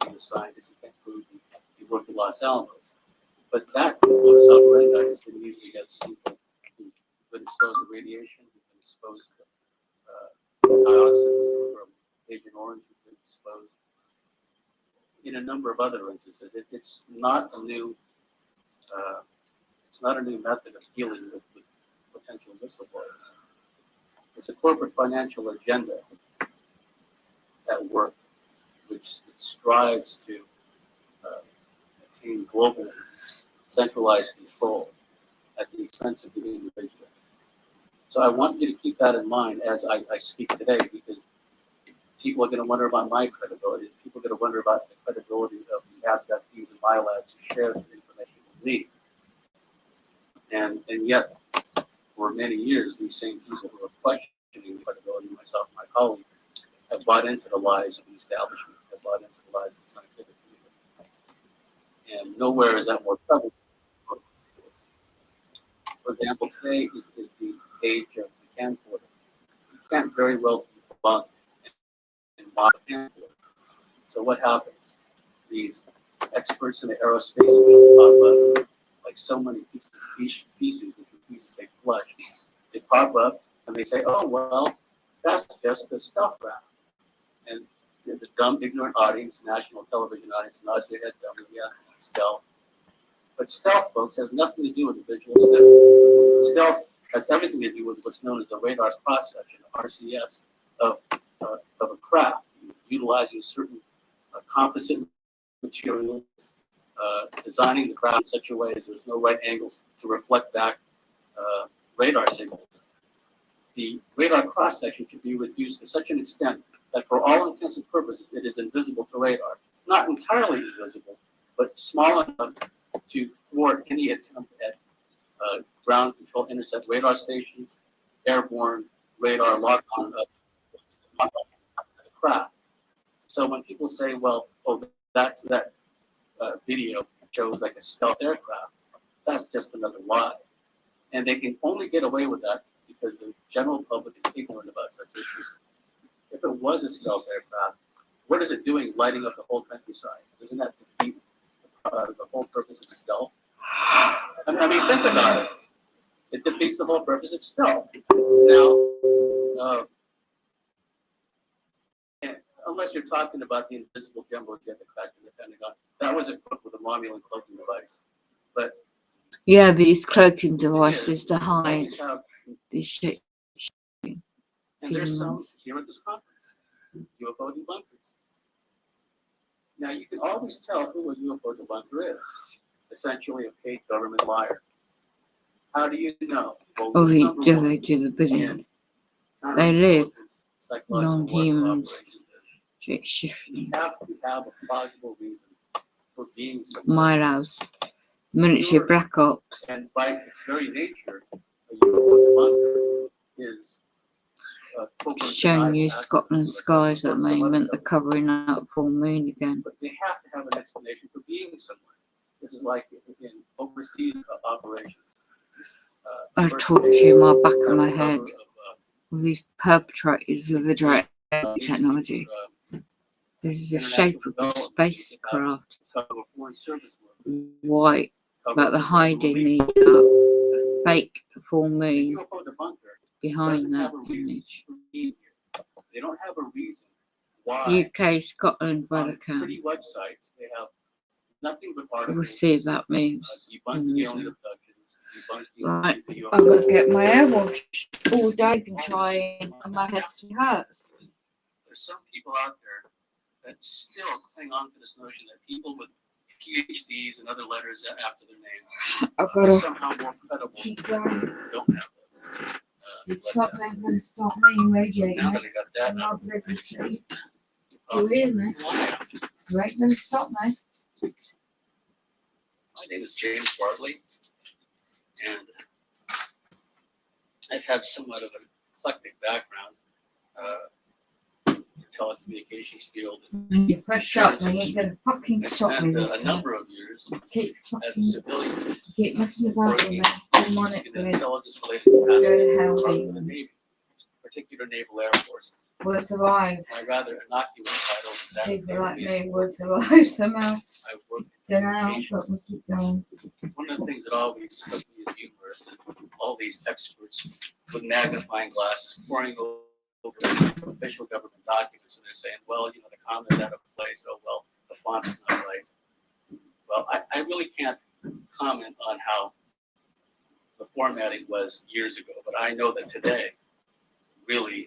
he's a scientist. He can't prove he worked at Los Alamos. But that modus operandi has been used against people who've been exposed to radiation, who've been exposed to dioxins from Agent Orange, who've been exposed in a number of other instances. It's not a new method of dealing with potential whistleblowers. It's a corporate financial agenda at work, which strives to attain global centralized control at the expense of the individual. So I want you to keep that in mind as I speak today, because people are going to wonder about my credibility. People are going to wonder about the credibility of the abductees in my labs who share the information with me. And yet, for many years, these same people who are questioning the credibility of myself and my colleagues have bought into the lies of the establishment, have bought into the lies of the scientific community. And nowhere is that more prevalent. For example, today is the age of the camcorder. You can't very well debunk and mock a camcorder. So what happens? These experts in the aerospace field pop up like so many pieces which refuse to take flesh. They pop up and they say, "Oh well, that's just the stealth round." And the dumb, ignorant audience, national television audience, nods their head dumb. Yeah, stealth. But stealth, folks, has nothing to do with the visual spectrum. Stealth has everything to do with what's known as the radar cross-section, RCS, of a craft, utilizing certain composite materials, designing the craft in such a way as there's no right angles to reflect back radar signals. The radar cross-section can be reduced to such an extent that for all intents and purposes, it is invisible to radar. Not entirely invisible, but small enough to thwart any attempt at ground control intercept radar stations, airborne radar lock-on of the craft. So when people say, well, that video shows like a stealth aircraft, that's just another lie. And they can only get away with that because the general public is ignorant about such issues. If it was a stealth aircraft, what is it doing lighting up the whole countryside? Doesn't that defeat the whole purpose of stealth? I mean, think about it. It defeats the whole purpose of stealth. Now, unless you're talking about the invisible jumbo jet that crashed in the Pentagon, that was equipped with a Romulan cloaking device. But yeah, these cloaking devices to hide these shit. And there's some here at this conference, UFO debunkers. Now, you can always tell who a UFO debunker is. Essentially a paid government liar. How do you know? Well, Oh, they do the bidding. They live non-humans. Shit shifting. You have to have a plausible reason for being something. My house. Military Black Ops. And by its very nature, a UFO debunker is showing you Scotland skies at the moment. They're covering up full moon again. But they have to have an explanation for being somewhere. This is like in overseas operations. I've tortured you in my back of my head with these perpetrators of the direct technology. This is the shape of a spacecraft, white, but they're hiding the fake full moon behind that image. They don't have a reason why. UK, Scotland, where they can. Pretty websites, they have nothing but articles. We'll see if that moves. Right, I've got to get my hair washed all day. Been trying, and my head hurts. There's some people out there that still cling on to this notion that people with PhDs and other letters after their name are somehow more credible. Don't have that. The clock ain't going to stop me radiating. Now that I got that, do you hear me? You ain't going to stop me. My name is James Bartley, and I've had somewhat of an eclectic background. The telecommunications field. You press shut, then you get a fucking stop me this time. A number of years keep as a civilian. Keep messing about with me. I'm on it with Intelligence-related go to hell, the Navy, particular Naval Air Force. We'll survive. My rather innocuous title that People like database me work. would survive somehow. I've worked Don't in know, communications. but we'll keep going. One of the things that always struck me as humorous is all these experts with magnifying glasses poring over official government documents, and they're saying, well, you know, the comma is out of place. Oh, well, the font is not right. Well, I really can't comment on how the formatting was years ago, but I know that today, really,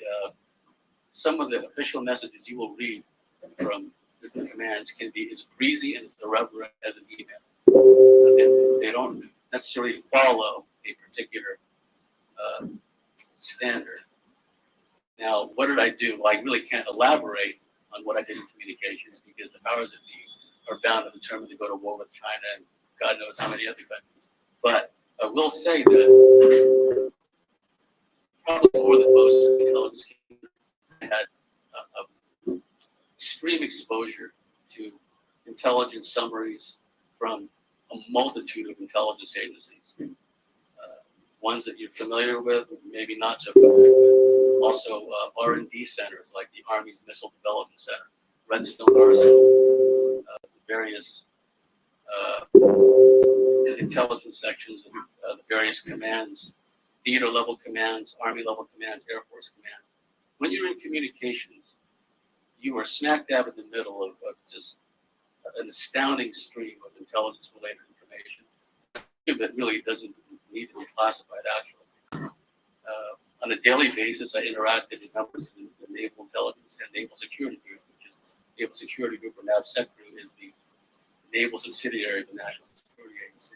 some of the official messages you will read from different commands can be as breezy and as irreverent as an email. And they don't necessarily follow a particular standard. Now, what did I do? Well, I really can't elaborate on what I did in communications because the powers that be are bound and determined to go to war with China and God knows how many other countries. But I will say that probably more than most intelligence had extreme exposure to intelligence summaries from a multitude of intelligence agencies. Ones that you're familiar with, maybe not so familiar with. Also, R&D centers like the Army's Missile Development Center, Redstone Arsenal, various intelligence sections of the various commands, theater level commands, Army level commands, Air Force commands. When you're in communications, you are smack dab in the middle of just an astounding stream of intelligence related information that really doesn't need to be classified actually. On a daily basis, I interacted with members of the Naval Intelligence and Naval Security Group, which is Naval Security Group, or NAVSEC Group, is the naval subsidiary of the National Security Agency.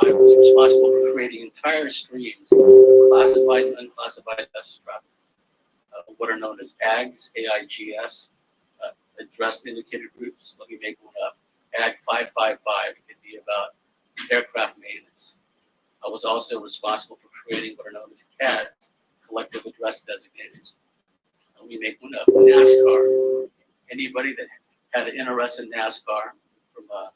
I was responsible for creating entire streams of classified and unclassified message traffic, what are known as AGS, AIGS, addressed indicator groups. Let me make one up. AG 555, it could be about aircraft maintenance. I was also responsible for creating what are known as CADs, collective address designators. Let me make one up. NASCAR. Anybody that had an interest in NASCAR from a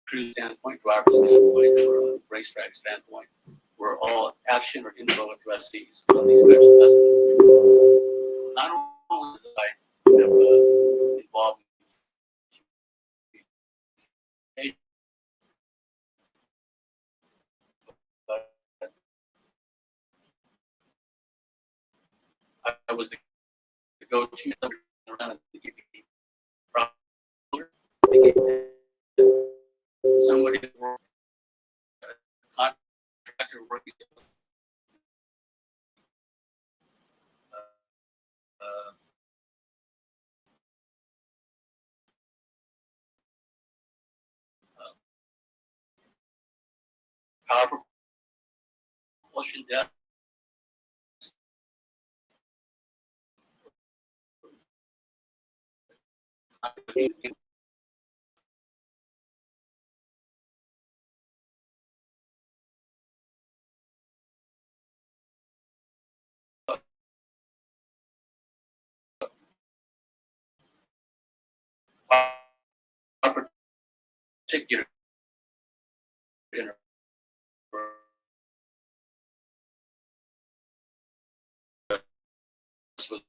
crew standpoint, driver standpoint, or a racetrack standpoint, were all action or info addressees on these types of messages. Not only was I involved in but I was the go-to around to give me proper somebody contractor working uh, power propulsion depth, particular was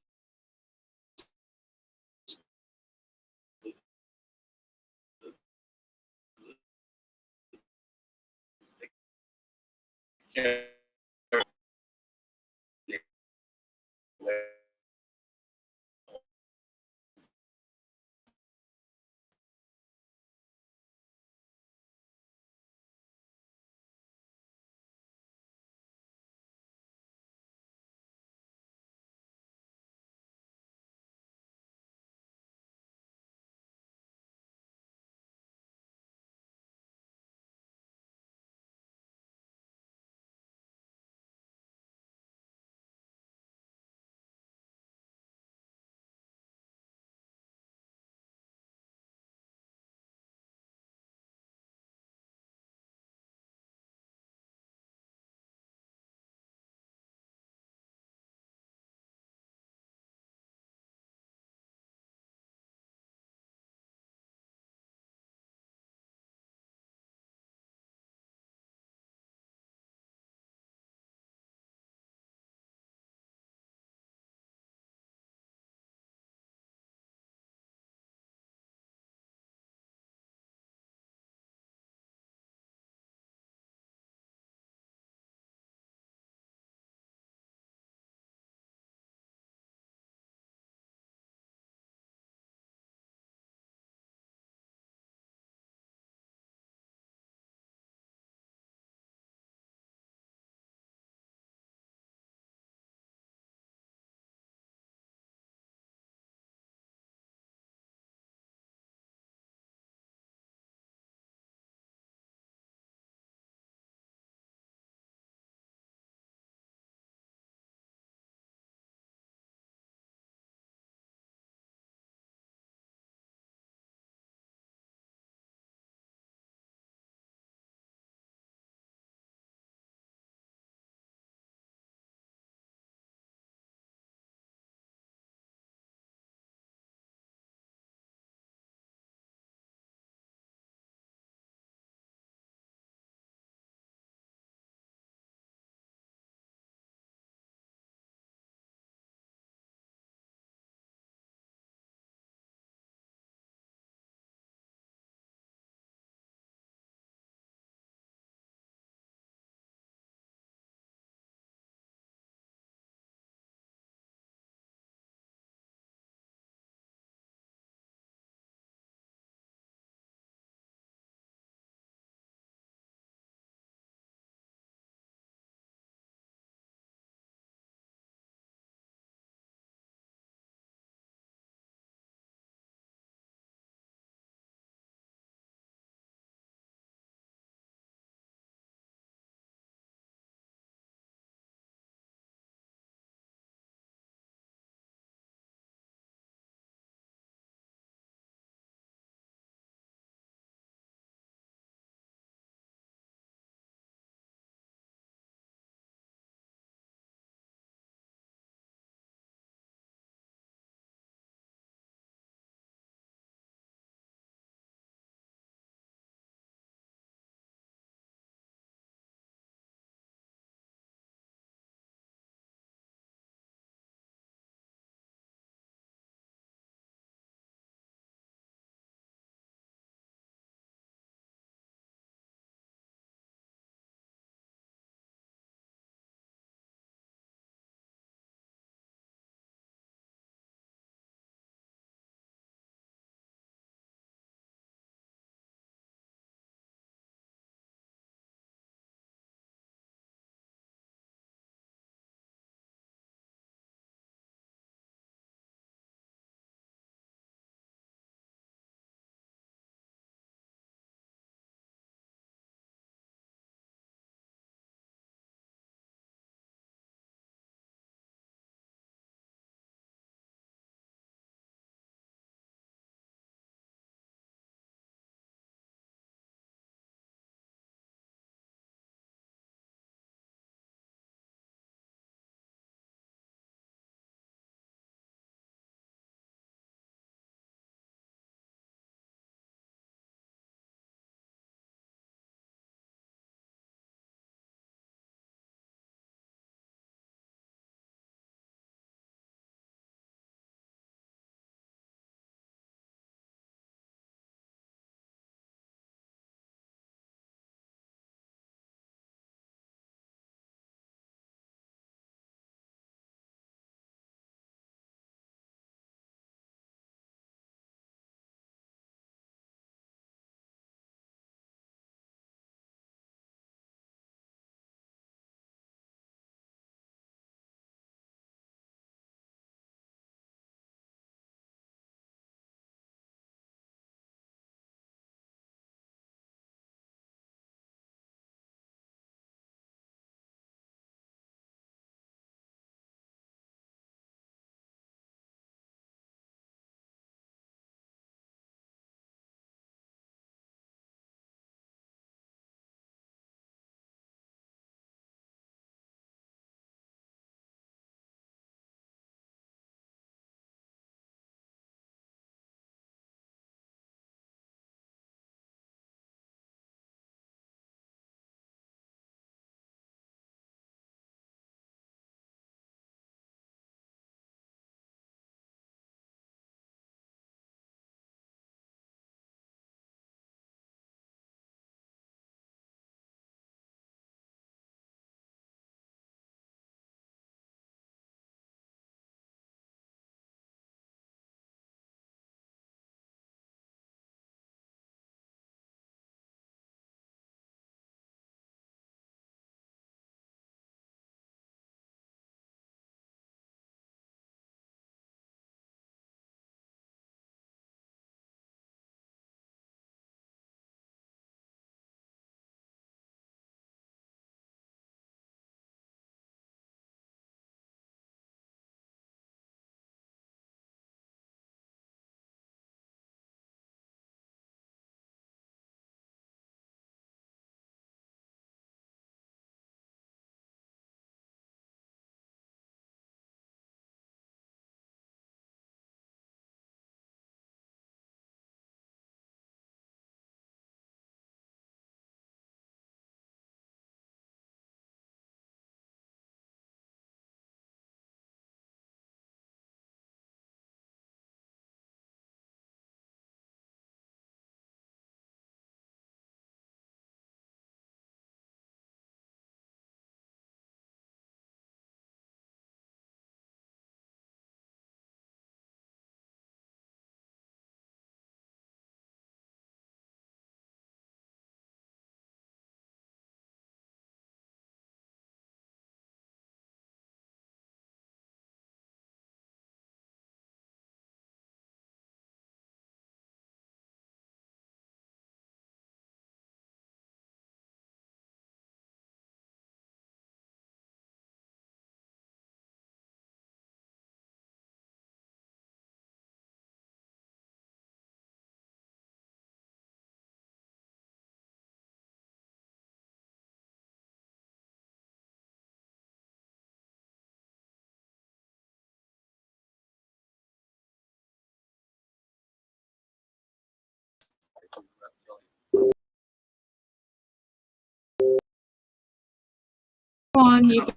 on, you What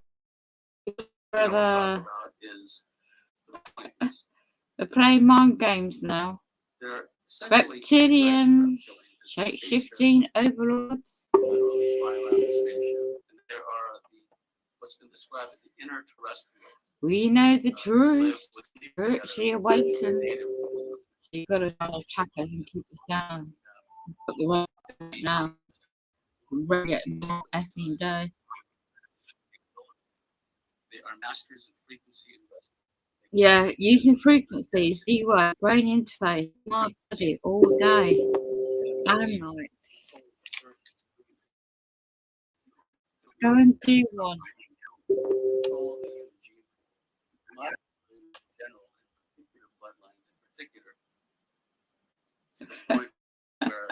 brother. talk about is the planes. They're playing mind games now. They're essentially Reptilians, shape-shifting shape-shifting overlords. fly around the spaceship. And there are what's been described as the interterrestrials. We know the Live truth. with Spiritually awakened. So you've got to try to attack us and keep us down. Put the right now. We're getting more effing day. They are masters of frequency and resonance. Yeah, using frequencies, DY, brain interface, my body all day and night. Go and do one. Control the human gene pool, not in general, in particular bloodlines in particular, to the point where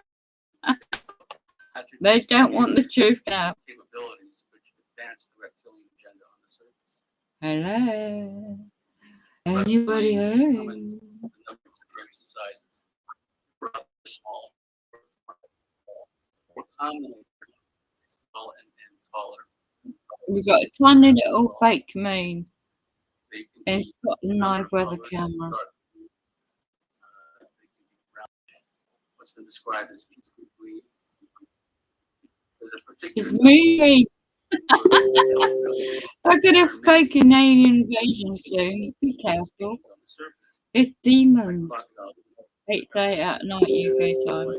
They don't want the truth out. capabilities which advance the reptilian agenda on the surface. Hello. Anybody Reptilians heard? come in a number of shapes and sizes. Rather small, more commonly tall and taller. We've got a tiny little fake moon They can in be Scotland Live weather camera. What's been described as peaceful green. There's a It's particular moving. We're gonna fake an alien invasion soon. Be careful. on the surface, It's like demons. crocodile. 8 at night UK time.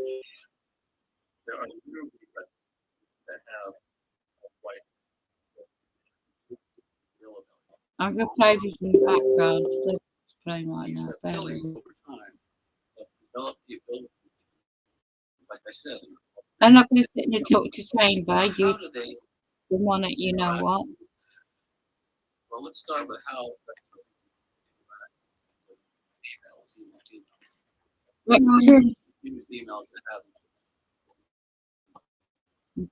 There are literally reptiles that have a white bill of it. I'm gonna play this in the background. Still playing right These now. Bear with reptilians me. over time have developed the ability, like I said, I'm not gonna sit in the talk to chamber. how You do they the one that you know what. well, let's start with how interact with females, even females that have in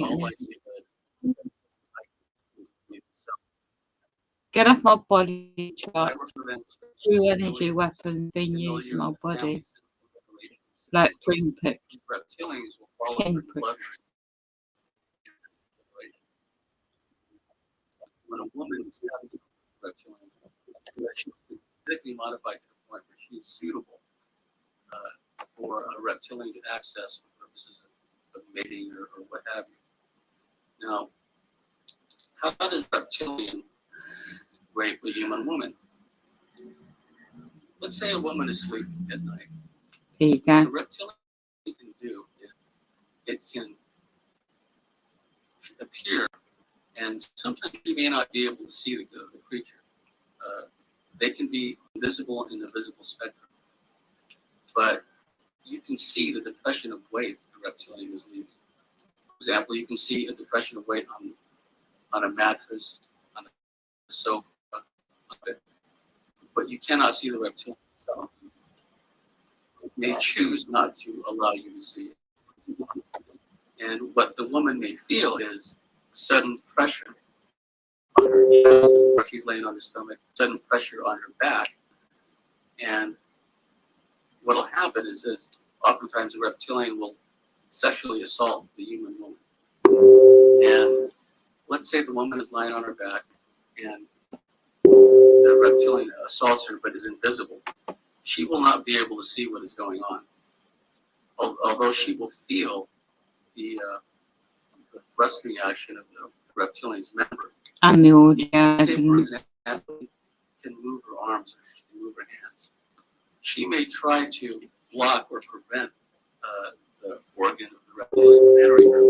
all likelihood Get off my body, I charts. recommend True energy weapons being used in my body. Like spring pick. reptilians will follow certain blood when a woman is having reptilians, she's genetically modified to the point where she is suitable for a reptilian to access for purposes of mating or what have you. Now, how does reptilian rape a human woman? Let's say a woman is sleeping at night. There you What go. the reptilian can do is it can appear, and sometimes you may not be able to see the creature. They can be invisible in the visible spectrum, but you can see the depression of weight the reptilian is leaving. For example, you can see a depression of weight on a mattress, on a sofa, but you cannot see the reptilian itself. It may choose not to allow you to see it. And what the woman may feel is sudden pressure on her chest, or she's laying on her stomach, sudden pressure on her back. And what'll happen is that oftentimes a reptilian will sexually assault the human woman. And let's say the woman is lying on her back and the reptilian assaults her but is invisible. She will not be able to see what is going on. Although she will feel the thrusting action of the reptilian's member. And the audio. Say, for example, can move her arms or she can move her hands. She may try to block or prevent the organ of the reptilian from entering her.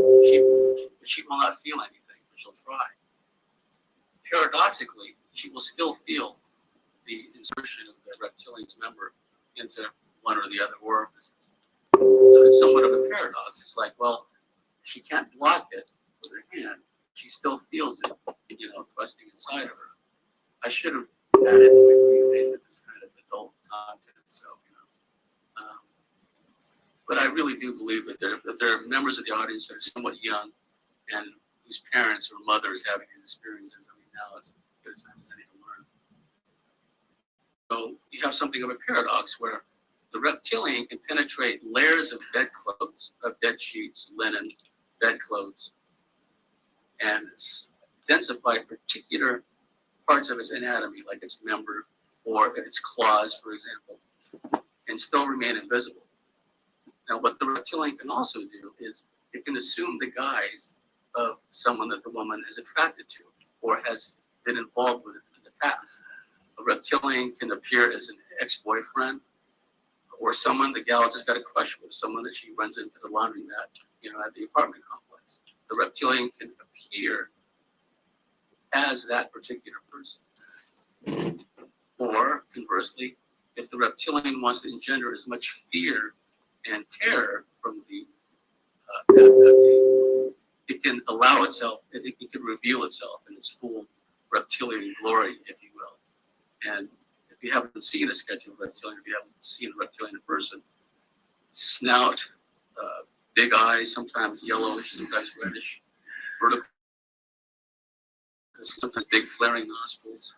She will not feel anything, but she'll try. Paradoxically, she will still feel the insertion of the reptilian's member into one or the other orifices. So it's somewhat of a paradox. It's like, well, she can't block it with her hand. She still feels it, thrusting inside of her. I should have added in my preface that this kind of adult content. So, but I really do believe that if there are members of the audience that are somewhat young and whose parents or mother is having these experiences, I mean, now it's as good a time as any to learn. So you have something of a paradox where the reptilian can penetrate layers of bed sheets, linen, bedclothes, and densify particular parts of its anatomy, like its member or its claws, for example, and still remain invisible. Now, what the reptilian can also do is it can assume the guise of someone that the woman is attracted to or has been involved with in the past. A reptilian can appear as an ex-boyfriend or someone the gal just got a crush with, someone that she runs into the laundromat, at the apartment complex. The reptilian can appear as that particular person. Or conversely, if the reptilian wants to engender as much fear and terror from the abductee, it can allow itself, it can reveal itself in its full reptilian glory, if you will. And if you haven't seen a sketch of a reptilian, if you haven't seen a reptilian in person, snout, big eyes, sometimes yellowish, sometimes reddish, vertical, sometimes big flaring nostrils,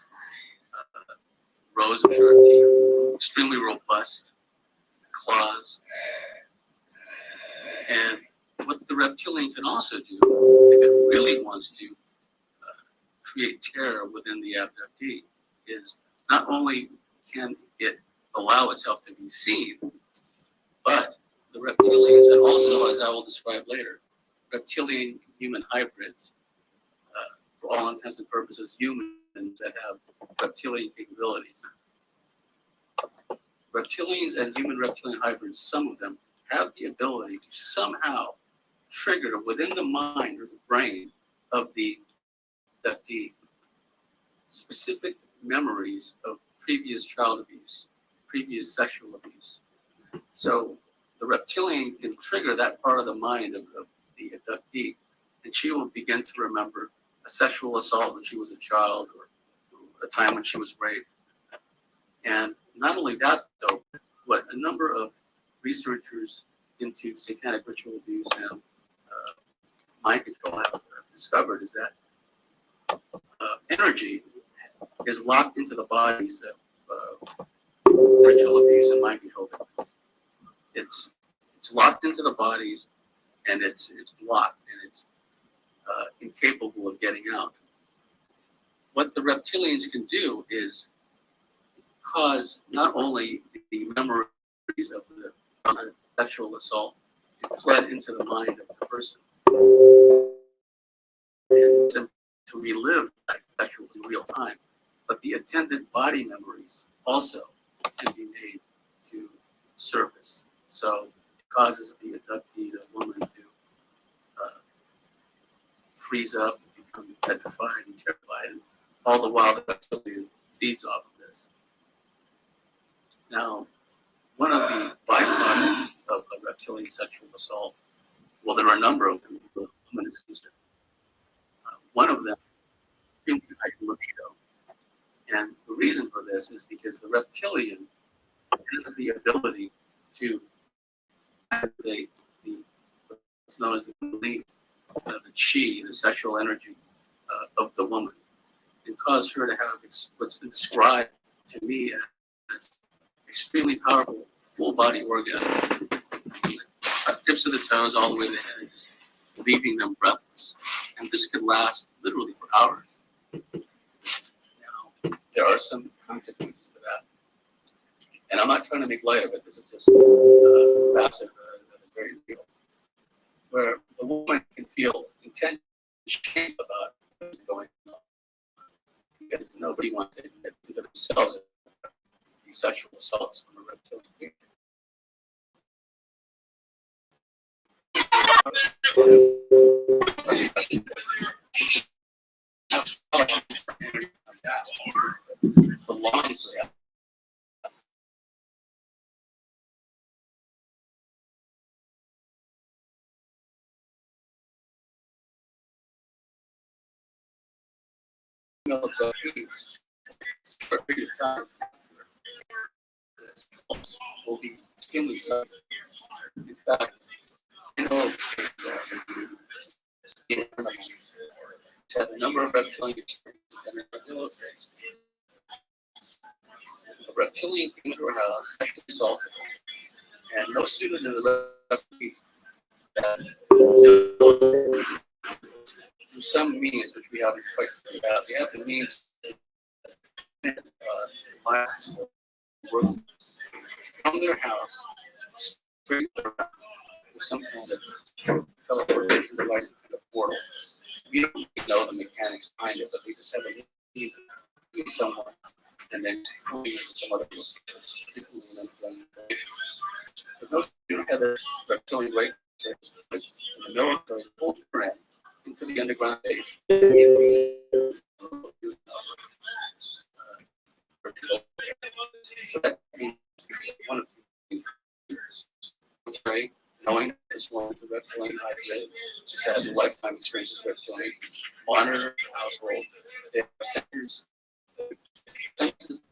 rows of sharp teeth, extremely robust claws. And what the reptilian can also do, if it really wants to create terror within the abductee, is not only can it allow itself to be seen, but the reptilians, and also, as I will describe later, reptilian human hybrids, for all intents and purposes, humans that have reptilian capabilities. Reptilians and human reptilian hybrids, some of them, have the ability to somehow trigger within the mind or the brain of the abductee specific memories of previous child abuse, previous sexual abuse. So the reptilian can trigger that part of the mind of the abductee, and she will begin to remember a sexual assault when she was a child or a time when she was raped. And not only that, though, what a number of researchers into satanic ritual abuse and mind control have discovered is that energy is locked into the bodies of ritual abuse and mind control victims. It's locked into the bodies, and it's blocked, and it's incapable of getting out. What the reptilians can do is cause not only the memories of the sexual assault to flood into the mind of the person and to relive that sexual in real time, but the attendant body memories also can be made to surface. So it causes the abductee, the woman, to freeze up, become petrified and terrified, and all the while the reptilian feeds off of this. Now, one of the byproducts of a reptilian sexual assault, well, there are a number of them, the woman is concerned. One of them is extremely high libido. And the reason for this is because the reptilian has the ability to activate what's known as the kundalini, the chi, the sexual energy of the woman, and cause her to have what's been described to me as extremely powerful full body orgasm, tips of the toes all the way to the head, just leaving them breathless. And this could last literally for hours. Now, there are some consequences to that. And I'm not trying to make light of it. This is just a facet that is very real. Where the woman can feel intense shame about what's going on. Because nobody wants to admit to themselves these sexual assaults from a reptilian being. Will be extremely subtle. In fact, I know that a number of reptilians a reptilian came into her house, sexually assaulted, and no student in the reptilian some means which we haven't quite figured out. They have the means work from their house straight around with some kind of teleportation device and a portal. We don't know the mechanics behind it, but we just have a need to meet someone and then going into some other location. But those who have a reptilian right in the military program into the underground base. So that means one of the things, right? Knowing this one is a reptilian hybrid, just has a lifetime experience with reptilians, monitor the household, they have sensors,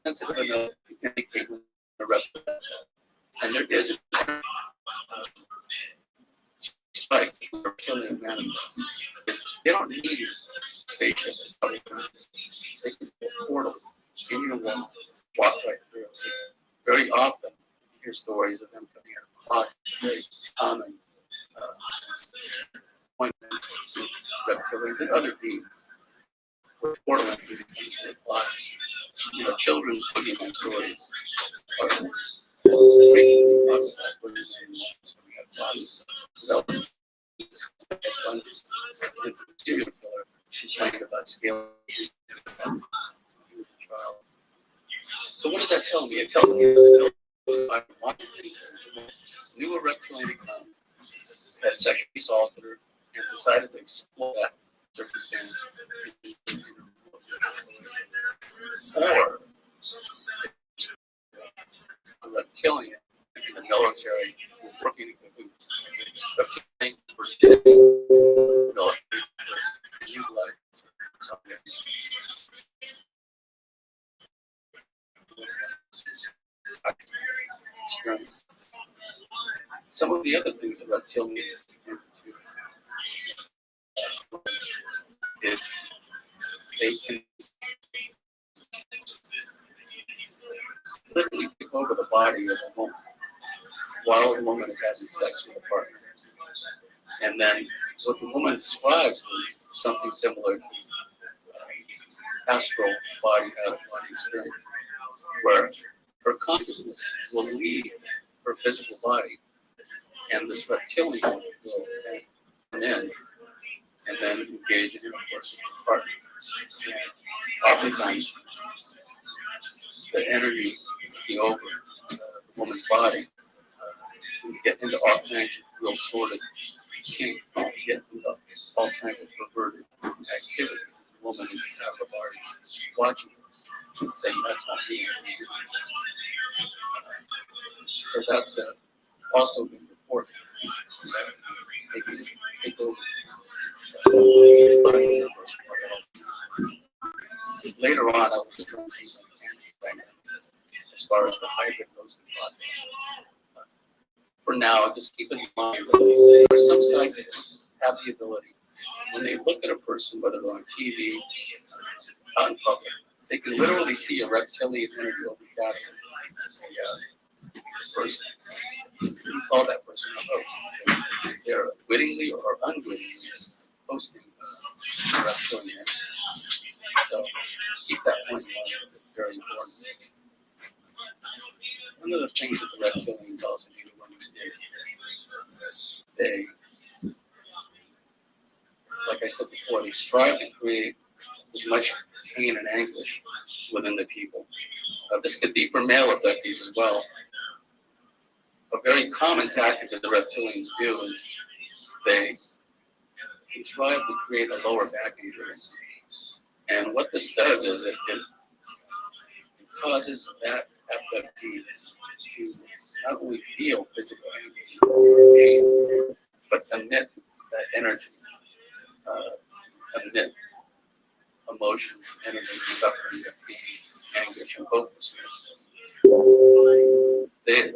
sensitive enough to communicate with the reptilian. And there is a spike for reptilian manifest. They don't need a spaceship. They can put portals in your wall, walk right through. Very often, you hear stories of them coming out of closets, very common appointments with reptilians and other beings. With portal entries into the closet. You know, children's boogeyman stories are frequently talked about boogeyman. We have bodies. Serial killer complained about scaling. So what does that tell me? It tells me that I want to knew a reptilian had sexually assaulted her and decided to explore that circumstance. Or a reptilian in the military working in cahoots. Reptilian versus military utilized something. Some of the other things that reptilians do is they can literally take over the body of a woman while the woman is having sex with a partner. And then what the woman describes is something similar to astral body out of body experience, where her consciousness will leave her physical body, and this reptilian will come in and then engage in intercourse with the partner. And oftentimes, the energy taking over the woman's body, we get into all kinds of real sordid kink, get into all kinds of perverted activity. The woman is out of the body watching this, saying that's not me. So that's also been reported. They can take over. Later on, I was trying to see some dynamics as far as the hybrid goes in the body. For now, just keep in mind that there are some psychics have the ability, when they look at a person, whether they're on TV, out in public, they can literally see a reptilian energy overshadowing the person. You call that person a host. They're wittingly or unwittingly hosting the reptilian energy. So keep that point in mind. It's very important. One of the things that the reptilians also do when they, like I said before, they strive to create as much pain and anguish within the people. This could be for male abductees as well. A very common tactic that the reptilians do is they contrive to create a lower back injury. And what this does is it causes that abductee to not only feel physical pain, but emit that energy, emit emotions, energy, suffering, pain, anguish, and hopelessness.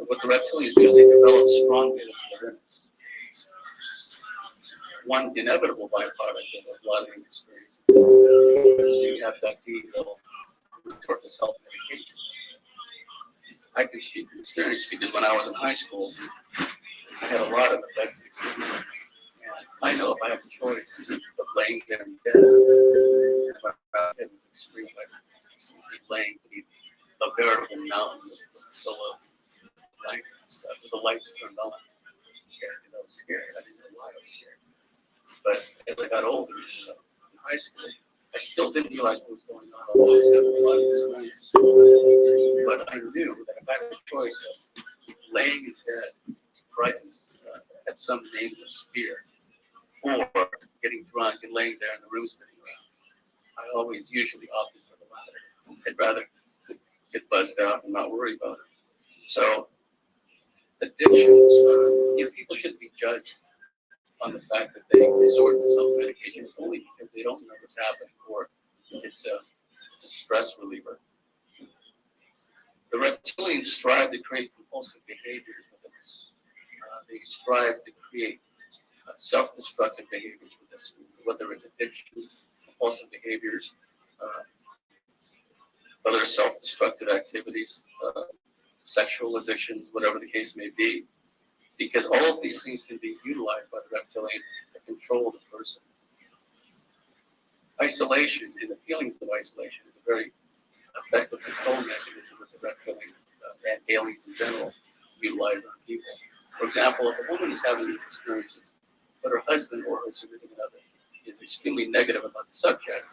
What the reptilians do is they develop strong awareness. One inevitable byproduct of a bloodletting experience is the abductee will resort to self-medication. I can speak from experience because when I was in high school, I had a lot of abductees. And I know if I have a choice of laying there in bed, it was extreme, like laying beneath a veritable mountain full of light stuff with the lights turned on. And I was scared. I didn't know why I was scared. But as I got older, in high school, I still didn't realize what was going on. I was having a lot of experience. But I knew that if I had a choice of laying in bed, frightened at some nameless fear, or getting drunk and laying there in the room spinning around, I always usually opted for the latter. I'd rather get buzzed out and not worry about it. So addictions, people shouldn't be judged on the fact that they resort to self-medication only because they don't know what's happening or it's a stress reliever. The reptilians strive to create compulsive behaviors within us. They strive to create self-destructive behaviors with us, whether it's addiction, compulsive behaviors, other self-destructive activities, sexual addictions, whatever the case may be, because all of these things can be utilized by the reptilian to control the person. Isolation and the feelings of isolation is a very effective control mechanism that the reptilian and aliens in general utilize on people. For example, if a woman is having these experiences, but her husband or her significant other is extremely negative about the subject,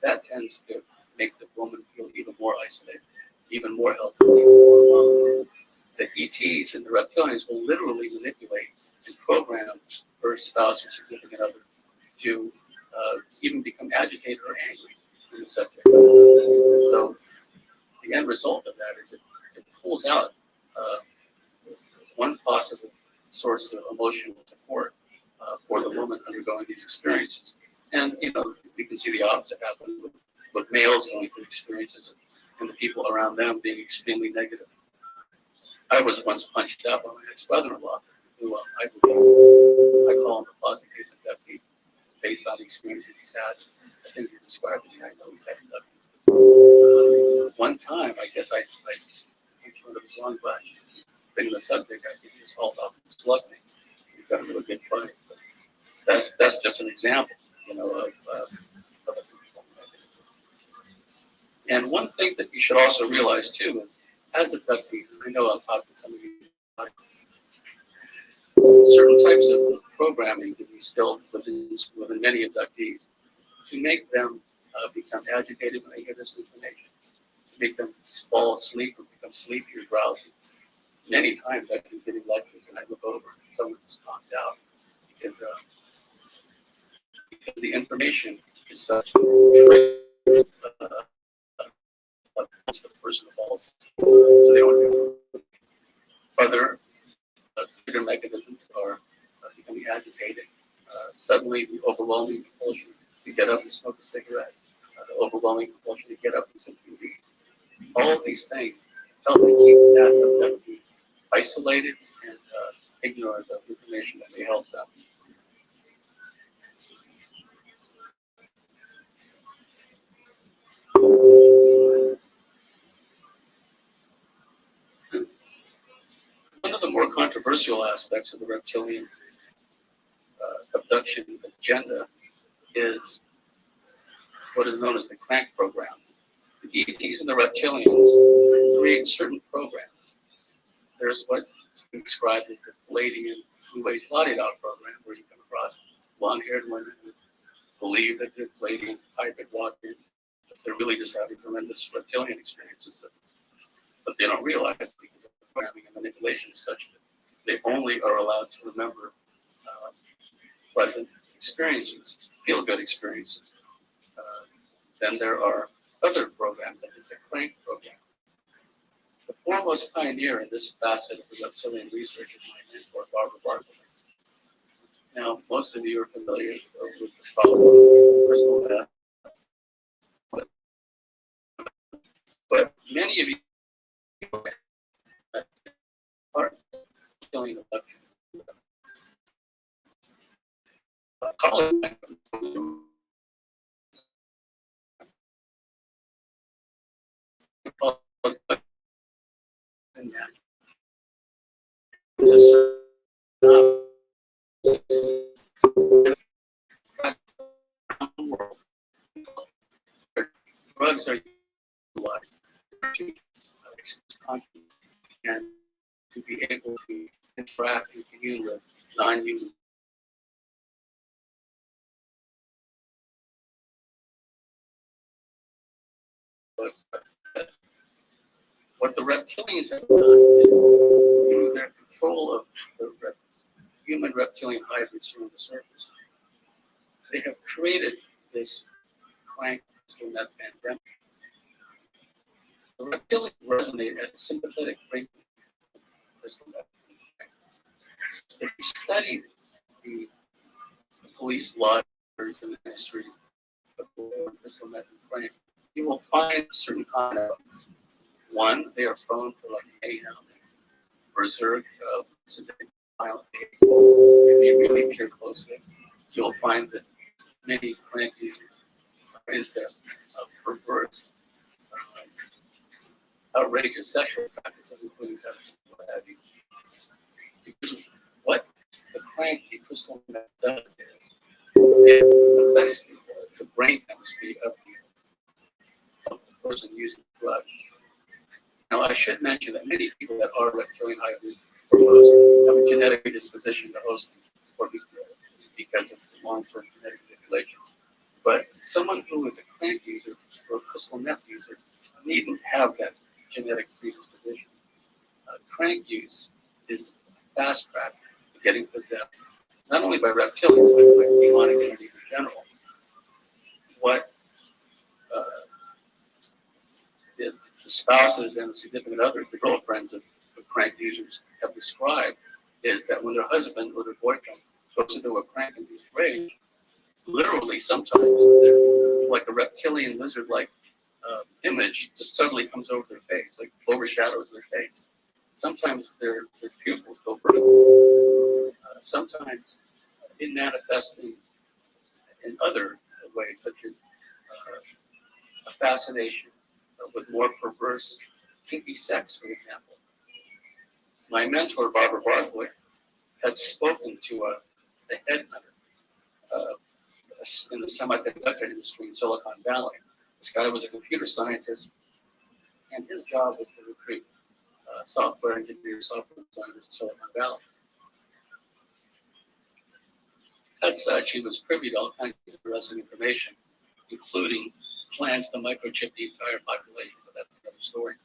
that tends to make the woman feel even more isolated, even more helpless, even more alone. The ETs and the reptilians will literally manipulate and program her spouse or significant other to even become agitated or angry in the subject. So the end result of that is it pulls out one possible source of emotional support for the woman undergoing these experiences. And, we can see the opposite happen with males going through experiences and the people around them being extremely negative. I was once punched out by my ex-brother-in-law, who I call him the closet case of deputy, based on the experience he's had. I think he described it, and I know he's had deputies. One time, I guess I punched one of his wrong buttons. Being the subject, I think he just hauled off and slugged me. We got a really good fight. But that's just an example, of a control mechanism. And one thing that you should also realize too is, as a deputy, I know I've talked to some of you about certain types of programming is instilled within many abductees to make them become agitated when they hear this information, to make them fall asleep or become sleepy or drowsy. Many times I've been giving lectures and I look over and someone just knocked out because the information is such a the person falls, so they don't do it. Other trigger mechanisms are becoming agitated. Suddenly, the overwhelming compulsion to get up and smoke a cigarette, the overwhelming compulsion to get up and simply read. All of these things help to keep that abductee isolated and ignorant of information that may help them. One of the more controversial aspects of the reptilian abduction agenda is what is known as the crank program. The ETs and the reptilians create certain programs. There's what's described as the Palladian New Age body doll program, where you come across long-haired women who believe that they're Palladian hybrid walk-in, but they're really just having tremendous reptilian experiences, but they don't realize it because the programming and manipulation is such that they only are allowed to remember pleasant experiences, feel-good experiences. Then there are other programs, like the crank program. The foremost pioneer in this facet of the reptilian research is my mentor, Barbara Bartlett. Now, most of you are familiar with the problem of personal death, but many of you are reptilian abduction. College Drugs are utilized to consciousness and to be able to interact and commune with non-human. But what the reptilians have done is, through their control of the human reptilian hybrids here on the surface, they have created this crank net pandemic. The reptilians resonate at a sympathetic frequency. If you study the police blotters and the ministries of crystal meth and crank, you will find a certain kind of one, they are prone to like mayhem and berserk, sadistic, violent behavior. If you really peer closely, you'll find that many crank users are into perverse, outrageous sexual practices, including what have you. Because what the crank crystal meth does is it affects the brain chemistry of the person using the drug. Now, I should mention that many people that are reptilian hybrids or host have a genetic predisposition to hosting or because of long-term genetic manipulation. But someone who is a crank user or a crystal meth user needn't have that genetic predisposition. Crank use is fast track to getting possessed, not only by reptilians, but by demonic entities in general. What is the spouses and the significant others, the girlfriends of crank users have described is that when their husband or their boyfriend goes into a crank-induced rage, literally sometimes like a reptilian lizard-like image just suddenly comes over their face, like overshadows their face. Sometimes their pupils go vertical. Sometimes it manifests in other ways, such as a fascination with more perverse, kinky sex, for example. My mentor, Barbara Barthwick, had spoken to a headhunter in the semiconductor industry in Silicon Valley. This guy was a computer scientist, and his job was to recruit software engineers, software designers in Silicon Valley. As such, he was privy to all kinds of interesting information, including plans to microchip the entire population, but that's another story.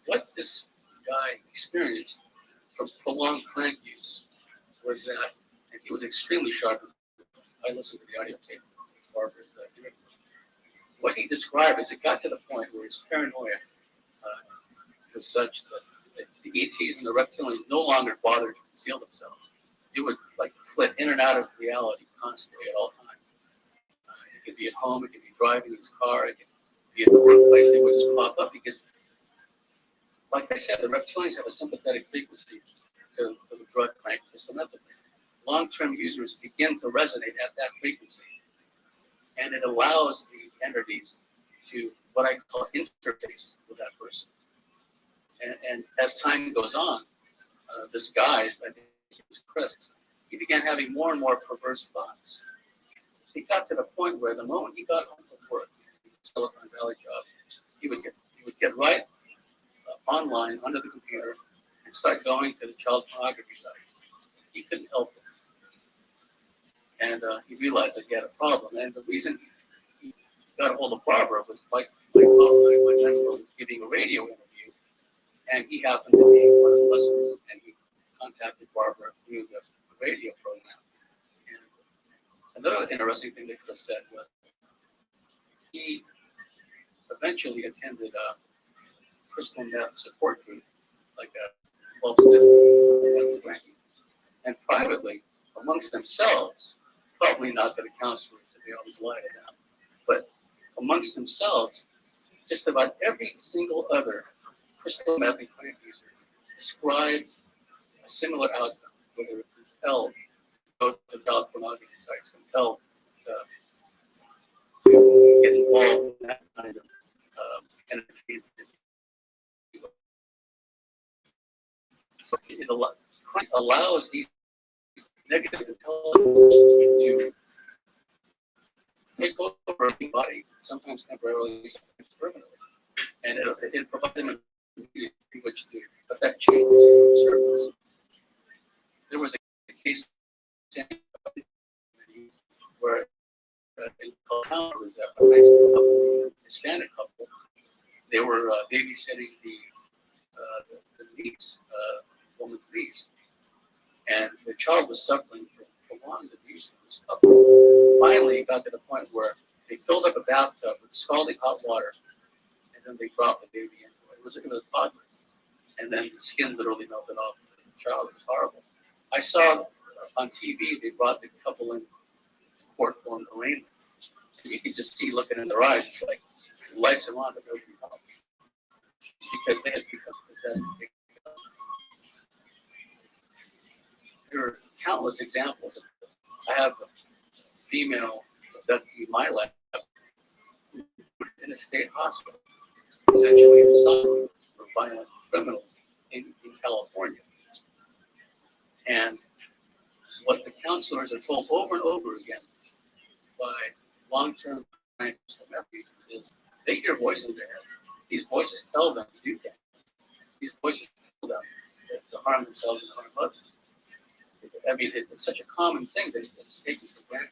What this guy experienced from prolonged crank use was that, and he was extremely sharp. I listened to the audio tape of Barbara's interview. What he described is it got to the point where his paranoia was such that the ETs and the reptilians no longer bothered to conceal themselves. It would like flit in and out of reality constantly at all times. It could be at home, it could be driving his car, it could be at the workplace. They would just pop up because, like I said, the reptilians have a sympathetic frequency to the drug crank crystal meth. Long-term users begin to resonate at that frequency, and it allows the entities to what I call interface with that person. And as time goes on, this guy, I think it was Chris, he began having more and more perverse thoughts. He got to the point where the moment he got home from work, Silicon Valley job, he would get right online under the computer and start going to the child pornography sites. He couldn't help it. And he realized that he had a problem. And the reason he got a hold of Barbara was my mentor was giving a radio interview, and he happened to be one of the listeners, and he contacted Barbara through the radio program. And another interesting thing that Chris said was he eventually attended a crystal meth support group, like a 12-step, and privately, amongst themselves, probably not to the counselors, they always lie to them, but amongst themselves, just about every single other crystal meth and crank user described a similar outcome, whether it's compelled to go to child pornography sites, compelled to get involved in that kind of energy. So it allows these negative intelligence to take over a body, sometimes temporarily, sometimes permanently. And it provides them a community in which to affect changes in service. There was a case where in town was a nice couple, Hispanic couple. They were babysitting the niece, woman's niece, and the child was suffering from prolonged abuse from this couple. Finally, it got to the point where they filled up a bathtub with scalding hot water, and then they dropped the baby into it. It was a toddler, and then the skin literally melted off the child. It was horrible. I saw on TV they brought the couple in court for an arraignment. And you could just see looking in their eyes, it's like the lights are on, but nobody's home. It's because they had become possessed. There are countless examples of this. I have a female abductee in my lab in a state hospital, essentially assigned for violent criminals in California. And what the counselors are told over and over again by long-term refugees is they hear voices in their head. These voices tell them to do things. These voices tell them to harm themselves and harm others. I mean, it's such a common thing that it's taken for granted.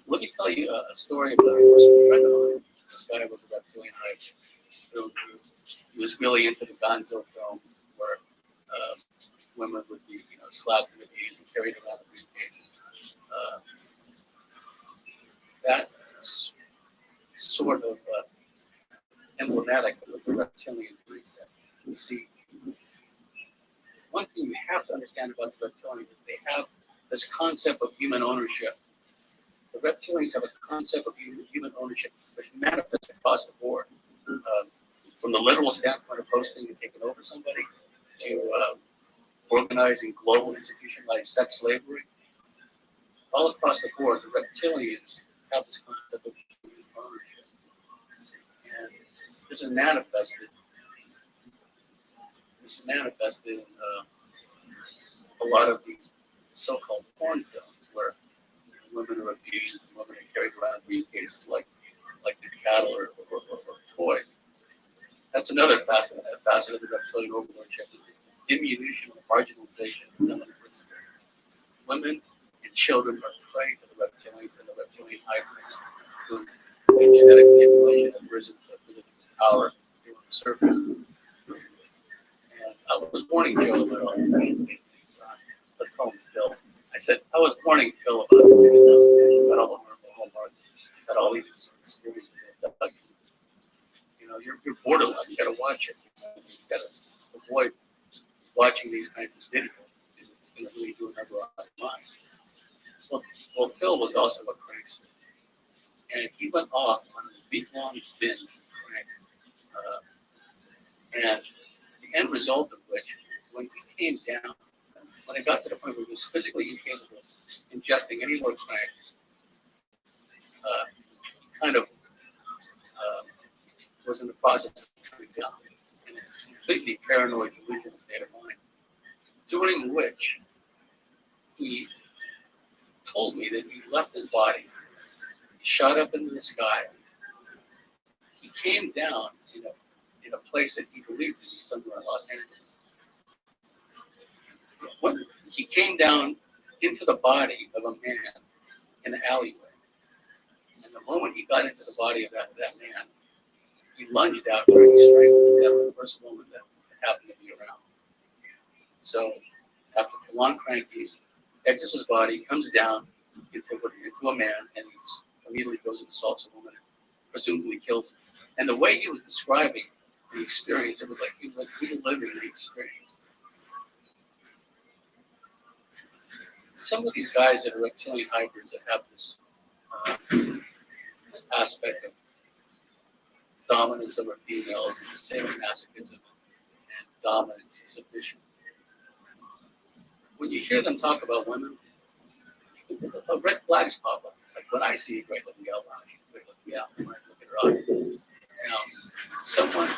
Let me tell you a story about a personal friend of mine. This guy was a reptilian hiker. He was really into the Gonzo films where women would be, slapped in the knees and carried around the briefcase. That's sort of emblematic of the reptilian mindset. You see, one thing you have to understand about the reptilians is they have this concept of human ownership. The reptilians have a concept of human ownership which manifests across the board, from the literal standpoint of hosting and taking over somebody to organizing global institutionalized sex slavery. All across the board, the reptilians have this concept of human ownership. And this is manifested in a lot of these so-called porn films where women are abused and women are carried around briefcases like the cattle or toys. That's another facet of the reptilian overlordship, is the diminution or marginalization of feminine principle. Women and children are prey to the reptilians and the reptilian hybrids who, in genetic manipulation, have risen to power on the surface. And I was warning Joe about all this. Let's call him Phil. I said, I was warning Phil about this. About all the hallmarks, about all these experiences. You're borderline. You got to watch it. You got to avoid watching these kinds of videos. It's going to really do a number on your mind. Well, Phil was also a prankster, and he went off on a week-long binge prank. And the end result of which, when he came down, when it got to the point where he was physically incapable of ingesting any more crank, he kind of was in the process of coming down in a completely paranoid, delusional state of mind, during which he told me that he left his body, shot up into the sky. He came down in a place that he believed to be somewhere in Los Angeles. When he came down into the body of a man in an alleyway, and the moment he got into the body of that man, he lunged out trying to strangle to death the first woman that happened to be around. So, after prolonged crankies, exits his body, comes down into a man, and he just immediately goes and assaults a woman and presumably kills her. And the way he was describing the experience, it was like he was reliving the experience. Some of these guys that are reptilian hybrids that have this aspect of dominance over females and sadomasochism and dominance and submission. When you hear them talk about women, red flags pop up. Like when I see a great looking gal, I might look at her eyes. Now, someone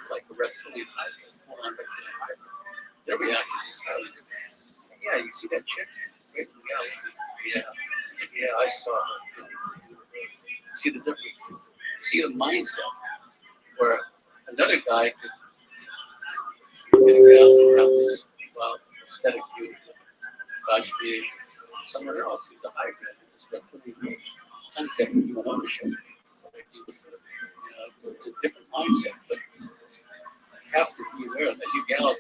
like a reptilian hybrid, full-on reptilian hybrid, their reaction is highly different. Yeah, you see that chick? Right? Yeah, I saw her. See the difference? See the mindset where another guy could get a girl around this, well, aesthetic beauty, God creation. Someone else who's a hybrid, it's got pretty good concept of human ownership. It's a different mindset, but you have to be aware that you gals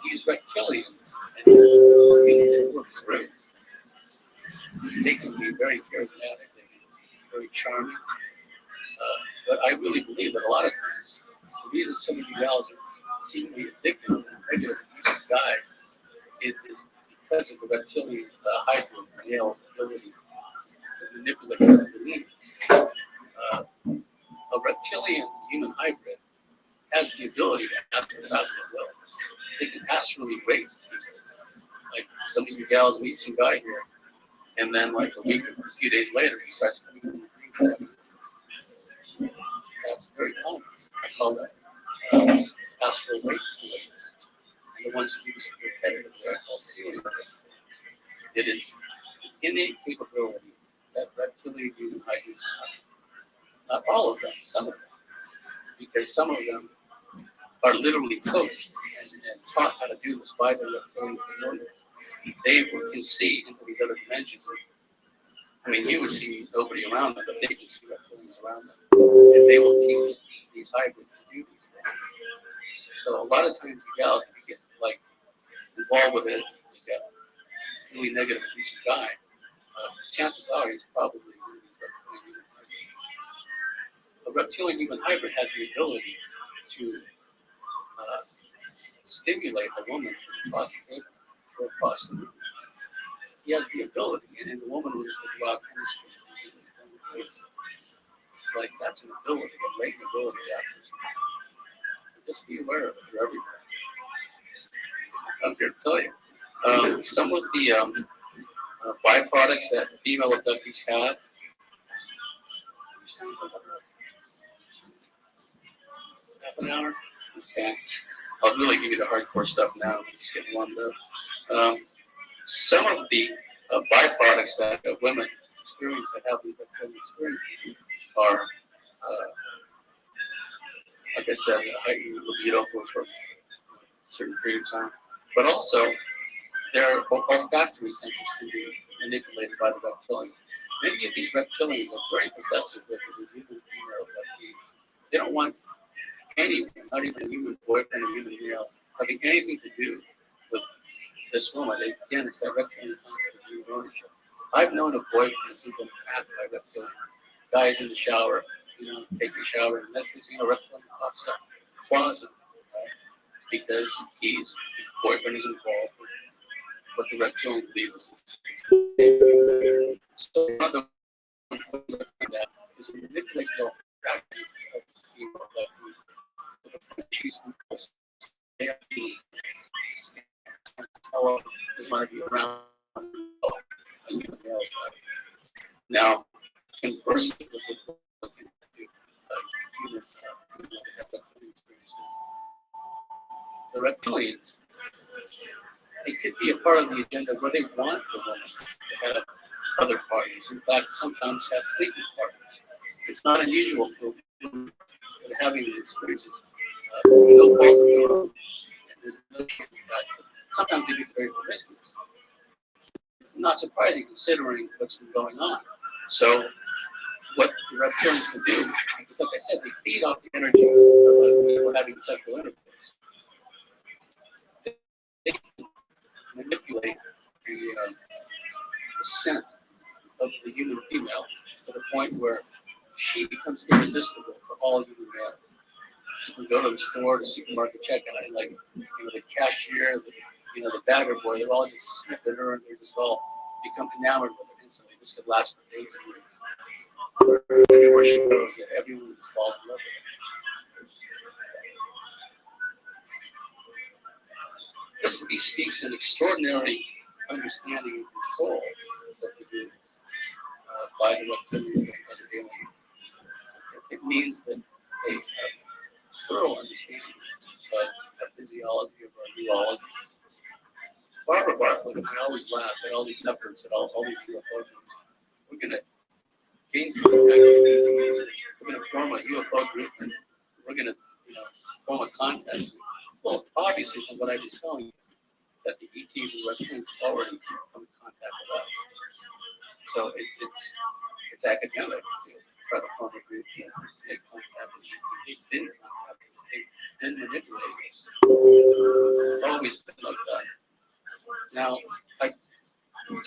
he's reptilian and he's work through. They can be very charismatic, they can be very charming. But I really believe that a lot of times the reason some of you gals seem to be addicted to regular guys is because of the reptilian hybrid male ability to manipulate the need. A reptilian human hybrid has the ability to act without their will. They can astrally rape people. Like some of you gals meet some guy here, and then like a week or a few days later, he starts coming in the dream. That's very common. I call that astral rape killings. And the ones who use repetitive, they're called serial rape. It is innate capability that reptilian human hybrids have. Not all of them, some of them, because some of them are literally coached and taught how to do this by the reptilian familiars. They can see into these other dimensions. I mean, you would see nobody around them, but they can see reptilians around them. And they will teach these hybrids to do these things. So a lot of times you gals, if you get like involved with it, you got a really negative abusive guy, chances are he's probably one of these reptilian human hybrids. A reptilian human hybrid has the ability to stimulate a woman across the table or across the room. He has the ability, and the woman was the wild chemistry. It's like that's an ability, a latent ability. Just be aware of it. You're everywhere. I'm here to tell you. Some of the byproducts that female abductees have. Half an hour. Okay. I'll really give you the hardcore stuff now. Just get warmed up. Some of the byproducts that women experience that have these experiences are, like I said, heightened libido for a certain period of time. But also, their olfactory centers can be manipulated by the reptilian. Many of these reptilians are very possessive with the human female abductees. They don't want anyone, not even a human boyfriend or human male, having anything to do with this woman. Again, it's that reptilian concept of human ownership. I've known of boyfriends who've been attacked by reptilian. Guys in the shower, take a shower, and that's reptilian pops up, claws him, right? Because his boyfriend is involved with what the reptilian believes is. So another that is it manipulates the practice of the female that she's is going to be around a human male. Now, conversely, with the the reptilians, it could be a part of the agenda where they want the woman to have other partners. In fact, sometimes have frequent partners. It's not unusual for women having these experiences. No fault of their own. There's no shame in that. Sometimes they do very promiscuous. Not surprising considering what's been going on. So what the reptilians can do, because like I said, they feed off the energy of people having sexual intercourse. They can manipulate the scent of the human female to the point where she becomes irresistible for all human males. She can go to the store, the supermarket, check out, and like the cashier, the bagger boy, they're all just sniffing her, and they're just all become enamored with her instantly. This could last for days and weeks. Everywhere she goes, everyone just falls in love with her. This bespeaks an extraordinary understanding and control of the human by the reptilians and other aliens. It means that they have thorough understanding physiology of our neurology. Barbara Bartlett, and I always laugh at all these efforts at all these UFO groups. We're going to gain some impact. We're going to form a UFO group, and we're going to form a contact. Well, obviously, from what I've been telling you, that the ETs and reptilians already come in contact with us. So it's academic to try to form a group and make contact with ETs. They've been contact with us. They've been manipulated. It's always been like that. Now, I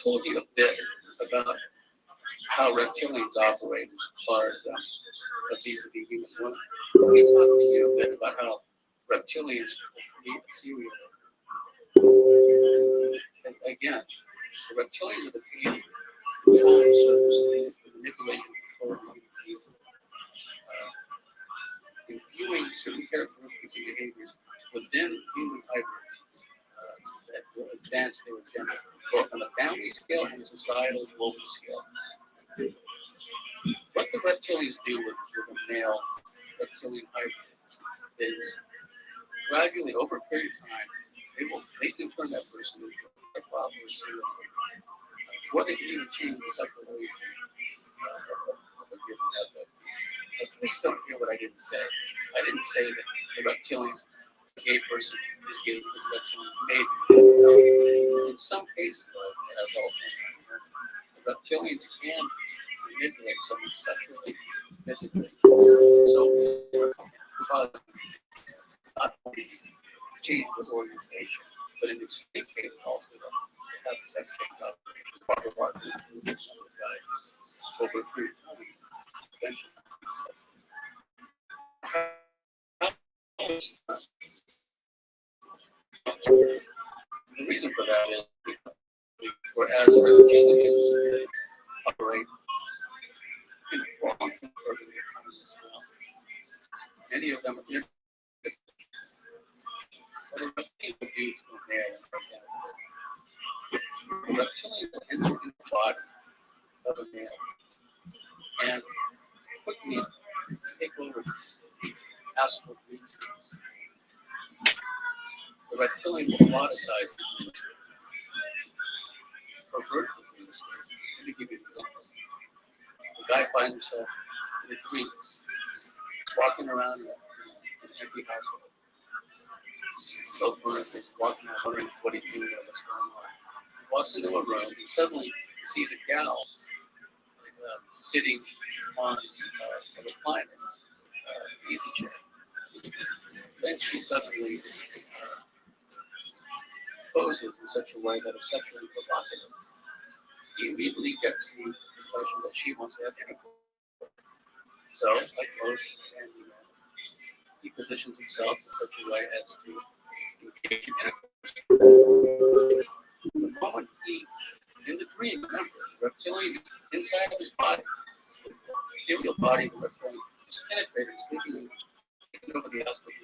told you a bit about how reptilians operate as far as vis-a-vis human women. Let me talk to you a bit about how reptilians create serial. And again, the reptilians of the team control and service, manipulate and control human beings, imbuing certain characteristics and behaviors within human hybrids that will advance their agenda, both on a family scale and a societal global scale. What the reptilians do with a male reptilian hybrid is gradually, over a period of time, they can turn that person into a father or serial killer. What they can even change the sexual relationship of a given adult. But please don't hear what I didn't say. I didn't say that the reptilians, the gay person is gay because reptilians made them. No. In some cases, though, as all the reptilians can manipulate someone sexually, physically, so cause not only change the organization, but in extreme cases also have sex change up part of our guys over a period of time. The reason for that is because whereas reptilians operate in a wrong organism, many of them are the reptilian will enter into the body of a male and quickly take over astral dreams. The reptilian will ploticize the pervert the dreams. Let me give you an example. The guy finds himself in a dream, walking around in an empty house. So walking out wondering what he's doing or what's going on. He walks into a room and suddenly sees a gal sitting on a recliner, easy chair. Then she suddenly poses in such a way that is sexually provocative. He immediately gets the impression that she wants to have intercourse. So, like most handy men, he positions himself in such a way as to engage in intercourse. The moment in the dream, remember, the reptilian is inside of his body, the ethereal body of the reptilian is penetrated, sleeping, taking over the output.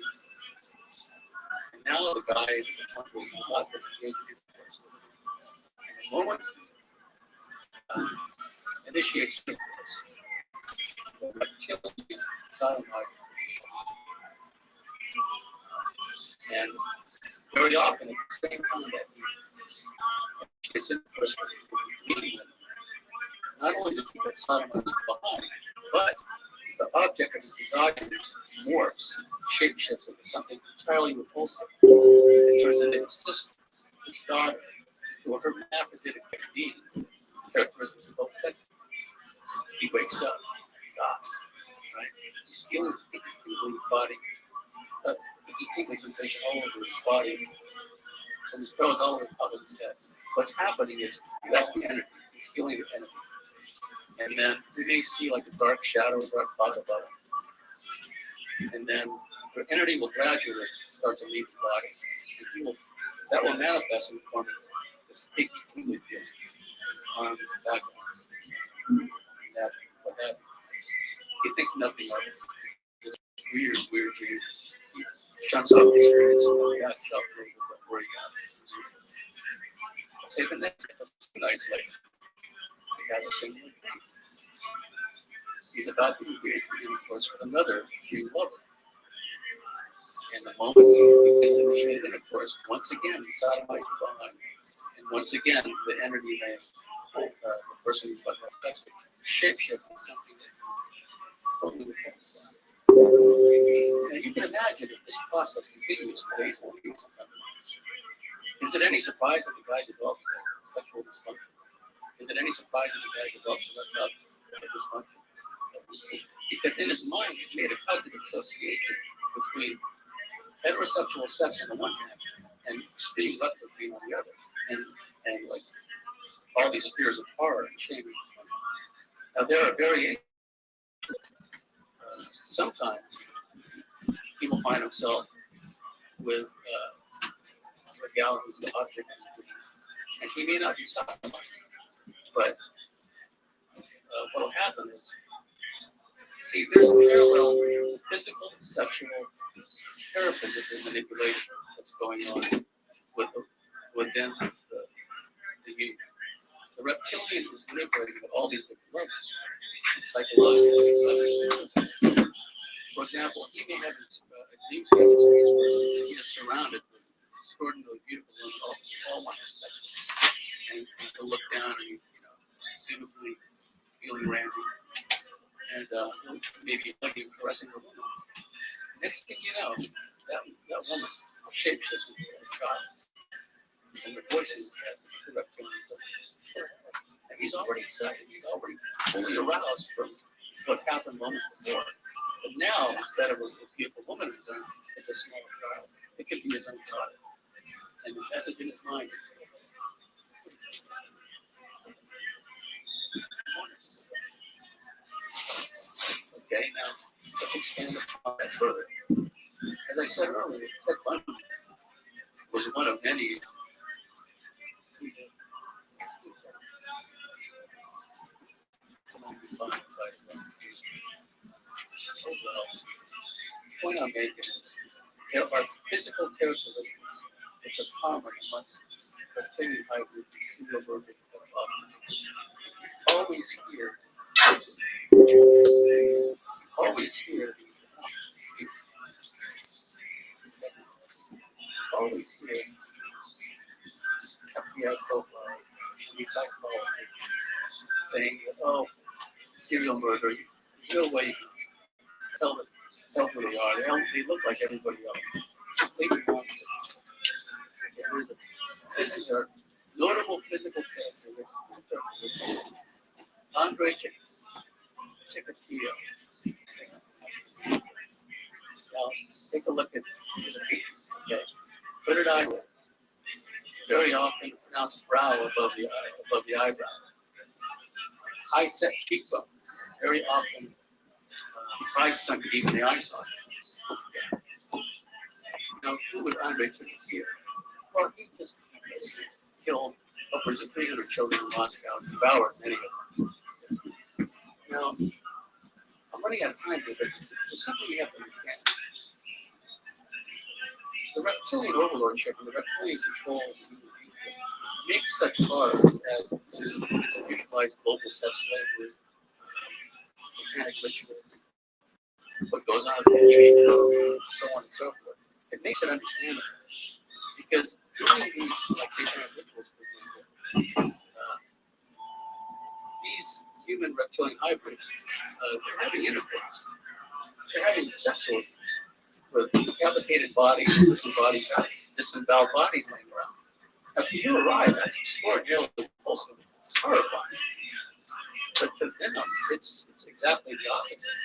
And now the guy is about to engage in intercourse. The moment initiates intercourse, the reptilian sodomizes. And very often at the same time that it's in person, not only does he get sodomized behind, but the object of his desire morphs, shapeshifts into something entirely repulsive. It turns into his sister, his daughter, to a hermaphroditic being, characteristics of both sexes. He wakes up, God, right? He's feeling tingling his body, tingling sensation all over his body, and his toes all over his head. What's happening is that's the energy. He's feeling the energy. And then we may see like a dark shadow, a dark cloud above him. And then the energy will gradually start to leave the body. And that will manifest in the form of this sticky tingling feeling on the back of him. That he thinks nothing of it. This weird. He shuts off the experience and got shoved over where he got it. Say the next 2 nights later, he has a single dream. He's about to engage in intercourse with another dream lover. And the moment you get to meet it, of course, once again, the satellite behind, and once again, the entity may, the person who's like shapeshift into something that totally different. And you can imagine if this process continues for days and weeks. Is it any surprise that the guy develops sexual dysfunction? Is it any surprise that the guy develops dysfunction? Because in his mind, he's made a cognitive association between heterosexual sex on the one hand and extreme rectal on the other, and like all these fears of horror and shame. Now there are variations. Sometimes people find themselves with a gal who's the object of his dreams, and he may not be satisfied, but what will happen is, see, there's a parallel physical, sexual, paraphysical manipulation that's going on within the union. The reptilian is manipulating at all these different levels, psychologically. For example, he may have a dream space where he is surrounded with extraordinarily beautiful women, all want his sex, and he'll look down and he's, suitably feeling randy, and maybe hugging, caressing the woman. Next thing you know, that woman shapeshifts into a child, and the voices as the reptilian. And he's already excited. He's already fully aroused from what happened moments before. But now, instead of a beautiful woman, it's a small child. It could be his own child. And the message in his mind is, okay, now let's expand upon that further. As I said earlier, Ted Bundy was one of many. The point I'm making is there are physical characteristics which are common amongst reptilian hybrids and serial murder always hear, always hear, always hear FBI profile, psychology saying that, oh, serial murder, there's no way you can tell who they are. They look like everybody else. Completely nonsense. These are notable physical characteristics. Andre Chikatilo. Now, take a look at the face. Okay. Hooded eyelids. Very often pronounced brow above the eyebrow. High set cheekbone. Very often eyes sunk deep in the eye socket. Now, who would Andre Chikatilo? Well, he just killed upwards of 300 children in Moscow and devoured many of them. Now, I'm running out of time here, but there's something you have to understand. The reptilian overlordship and the reptilian control make such horrors as institutionalized global sex slavery, satanic rituals, what goes on with the so on and so forth. It makes it understandable. Because during these, like satanic rituals, for example, these human reptilian hybrids, they're having intercourse. They're having sex with decapitated bodies, disemboweled bodies laying around. Now, to you or I, that's extraordinarily repulsive. It's horrifying. But to them, it's exactly the opposite.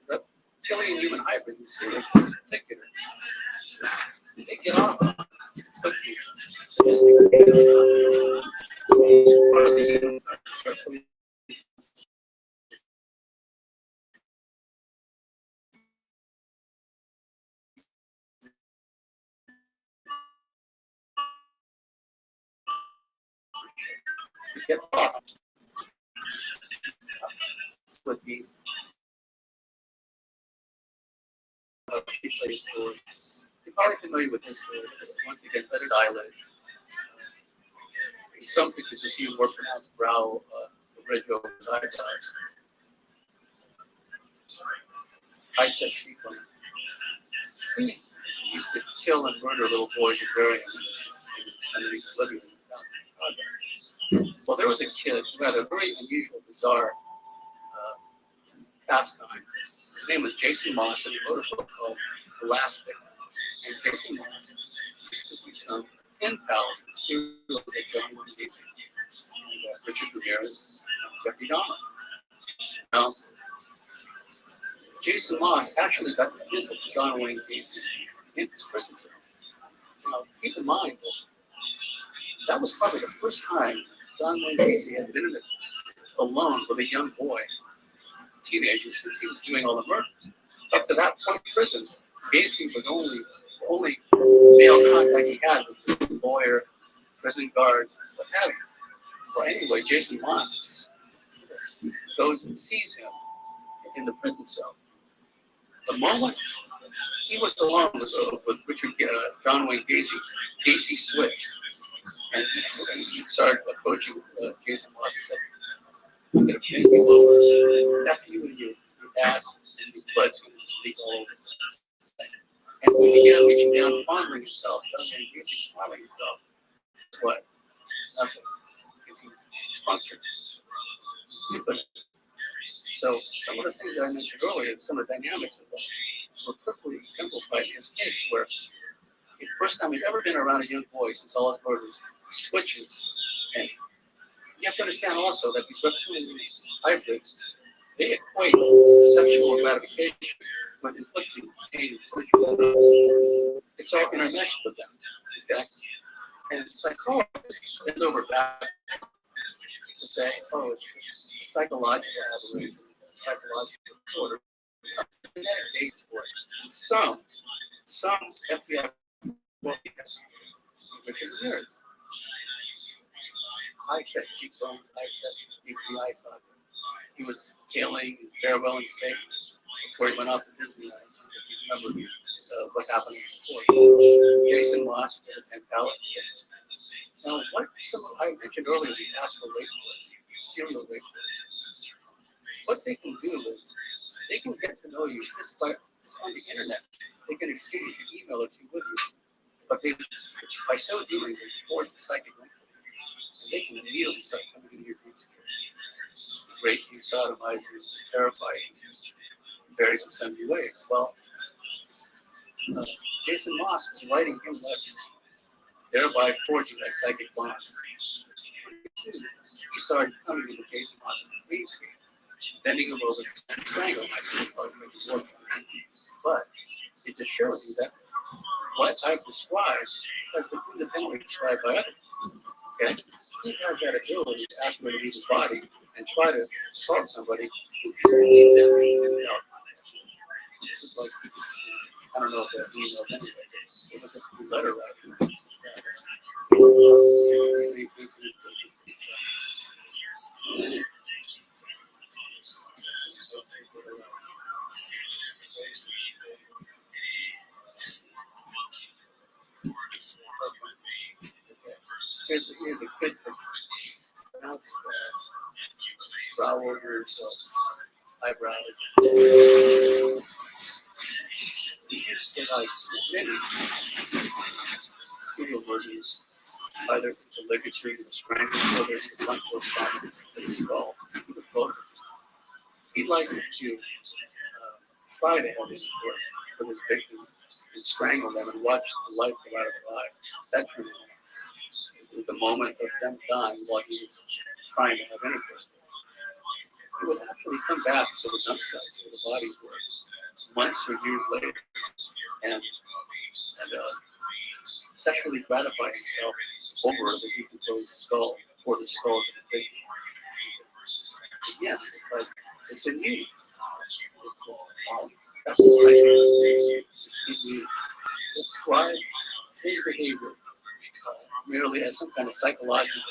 Reptilian human hybrids, in serial in particular, they get off on quickly. Part of the human reptilian. Get off with the story. You're probably familiar with this story. Once again, hooded eyelid. In some pictures, you see a more pronounced brow, the ridge over his eyebrows. High set cheekbone. He used to kill and murder little boys and bury them underneath the living room. Well, there was a kid who had a very unusual, bizarre pastime. His name was Jason Moss, and he wrote a book called The Last Victim. And Jason Moss used to become pen pals with serial killer John Wayne Gacy, Richard Ramirez, and Jeffrey Dahmer. Now, Jason Moss actually got to visit John Wayne Gacy in his prison cell. Now, keep in mind that was probably the first time John Wayne Gacy had been alone with a young boy, teenager, since he was doing all the murder. Up to that point in prison, Gacy was the only male contact he had with the lawyer, prison guards, and what have you. Well, anyway, Jason Moss goes and sees him in the prison cell. The moment he was alone with Richard, John Wayne Gacy, Gacy switched. And he started approaching Jason Moss and said, I'm going to bend you over, F you and your ass, and your blood's going to speak all over. And he began reaching down, fondling himself, John Wayne Gacy fondling himself. What? Nothing. Because he was dysfunctional. So some of the things that I mentioned earlier, some of the dynamics of that, were quickly exemplified in his case, where the first time he'd ever been around a young boy since all his murders, he switches. And you have to understand also that these reptilian hybrids, they equate sexual gratification with inflicting pain and torture. It's all intermeshed with them. Okay? And psychologists bend over back to say, oh, it's just a psychological aberration, it's a psychological disorder. Genetic base for it. And some FBI Richard Ramirez. I set cheekbones, I set eye sockets. He was hailing and farewelling Satan before he went off to Disneyland. If you remember what happened before. Jason Moss did a pen palette. Now, I mentioned earlier these astral rape boys, serial rape boys. What they can do is they can get to know you just on the internet. They can exchange an email or two with you. But by so doing, they force the psychic link. And they can immediately start coming into your dreams. Rape you, sodomize you, terrify you in various and sundry ways. Well, Jason Moss was writing him letters, thereby forging that psychic bond. He started coming into Jason Moss' dreamscape, bending him over to strangle him. But it just shows you that what I've described has been independently described by others. Okay? He has that ability to activate his body and try to assault somebody who's really dead in hell. This is like, I don't know if that email anyway, it was just a letter writing. Here's a good picture. Brow over his eyebrows. He used to like many serial murders, either the ligature or strangling, or there's a bunch of shots in his skull. He was both. He'd like to try to have his work with his victims and strangle them and watch the life go out of their lives. That's really at the moment of them dying while he was trying to have intercourse. He would actually come back to the dump site where the bodies were months or years later and sexually gratify himself over the decomposed skull or the skulls of the victim. Again, it's like, it's a need. That's precisely he described his behavior merely as some kind of psychological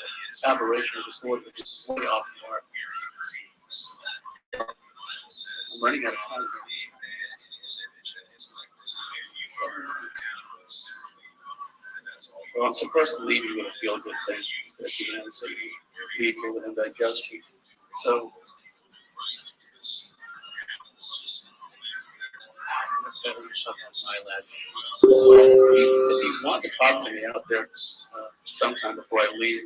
aberration or disorder that is way off the mark. I'm running out of time. Well, I'm supposed to leave you with a feel-good thing at the end, so you leave here with indigestion. So eyelash. Well, if you want to talk to me out there sometime before I leave,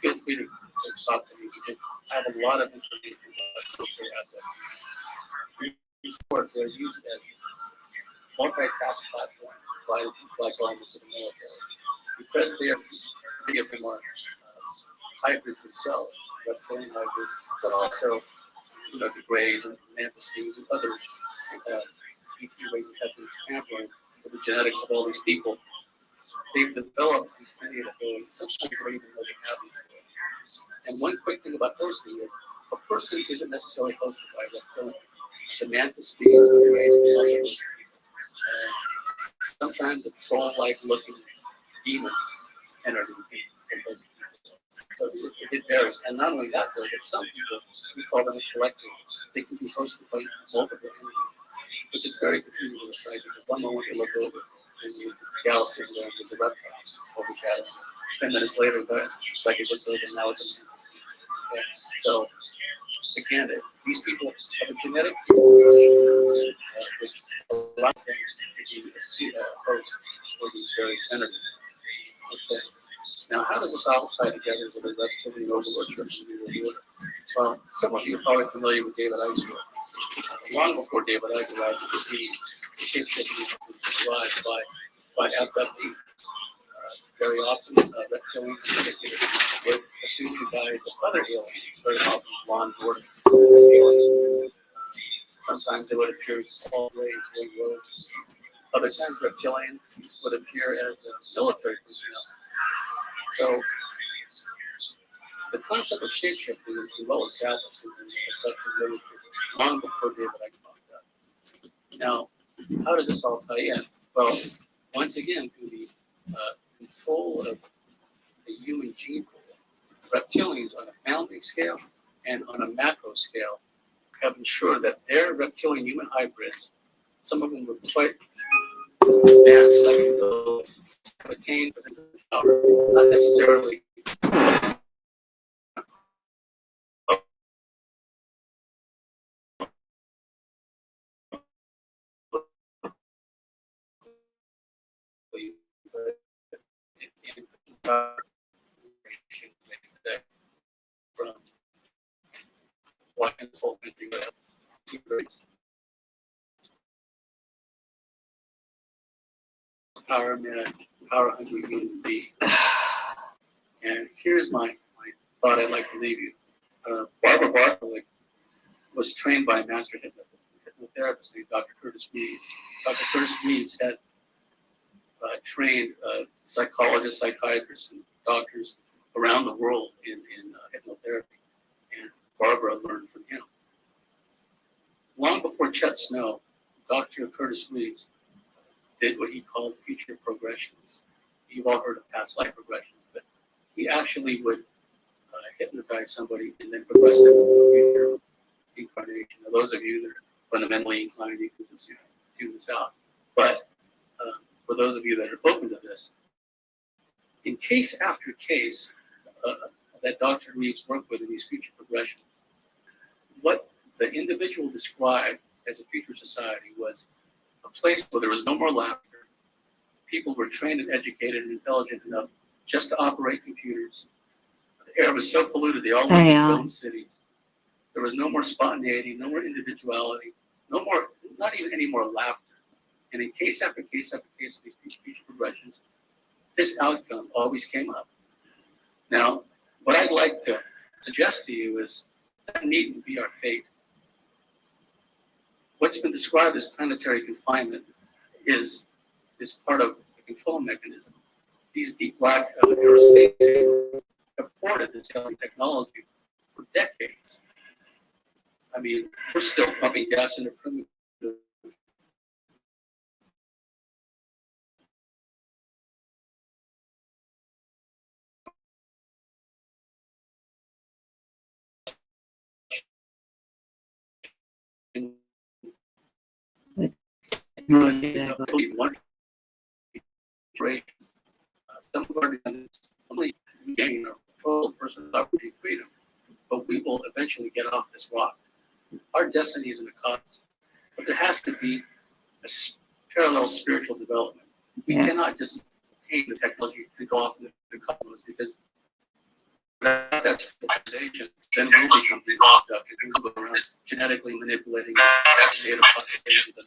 feel free to talk to me because I have a lot of information about military assets. These sports are used as multi-task platforms by elements of the military because they are many of them are hybrids themselves, reptilian hybrids, but also the Greys and Manthistines and other ET races have been tampering with the genetics of all these people. They've developed these innate abilities. Sometimes they don't even know they have these abilities. And one quick thing about hosting is a person isn't necessarily hosted by a reptilian. The Manthistines and the Greys can also host people. Sometimes a troll-like looking demon entered in those people. So it varies. And not only that, though, but some people, we call them a collective. They can be hosted by multiple entities, which is very confusing to the site because one moment you look over and the galaxy there is a reptile overshadowing. 10 minutes later, the psychic looks over and now it's a man. Okay. So again, these people have a genetic which allows them to be a host for these various entities. Okay. Now, how does this all tie together with the reptilian overlord? Well, some of you are probably familiar with David Icke's work. Long before David Icke arrived at the scene, shape-shifting was described by abductees. Very often, reptilians would assume the guise of other aliens, very often blonde border aliens. Sometimes they would appear as all gray, wearing robes. Other times, reptilians would appear as military personnel. So, the concept of shapeshifting is well established in the effective literature long before David Icke talked about it. Now, how does this all tie in? Well, once again, through the control of the human gene pool, reptilians on a family scale and on a macro scale have ensured that their reptilian human hybrids, some of them with quite advanced psychic abilities, have attained positions of power, not necessarily from watching this whole country power man, power hungry human being. And here's my thought I'd like to leave you. Barbara Bartholic was trained by a master hypnotherapist named Dr. Curtis Reeves. Dr. Curtis Reeves had trained psychologists, psychiatrists, and doctors around the world in hypnotherapy. And Barbara learned from him. Long before Chet Snow, Dr. Curtis Reeves did what he called future progressions. You've all heard of past life regressions, but he actually would hypnotize somebody and then progress them into a future incarnation. Now, those of you that are fundamentally inclined, you can just tune this out. But for those of you that are open to this, in case after case that Dr. Reeves worked with in these future progressions, what the individual described as a future society was a place where there was no more laughter. People were trained and educated and intelligent enough just to operate computers. The air was so polluted they all lived in film cities. There was no more spontaneity, no more individuality, no more, not even any more laughter. And in case after case after case of these future progressions, this outcome always came up. Now, what I'd like to suggest to you is that needn't be our fate. What's been described as planetary confinement is part of the control mechanism. These deep black aerospace have afforded this alien technology for decades. I mean, we're still pumping gas into primitive some of our descendants only gain our total personal property freedom, but we will eventually get off this rock. Our destiny is in the cosmos, but there has to be parallel spiritual development. We Yeah. cannot just take the technology and go off in the cosmos, because that's civilization. Then we'll be something stuff. It's going to go around genetically manipulating the native populations of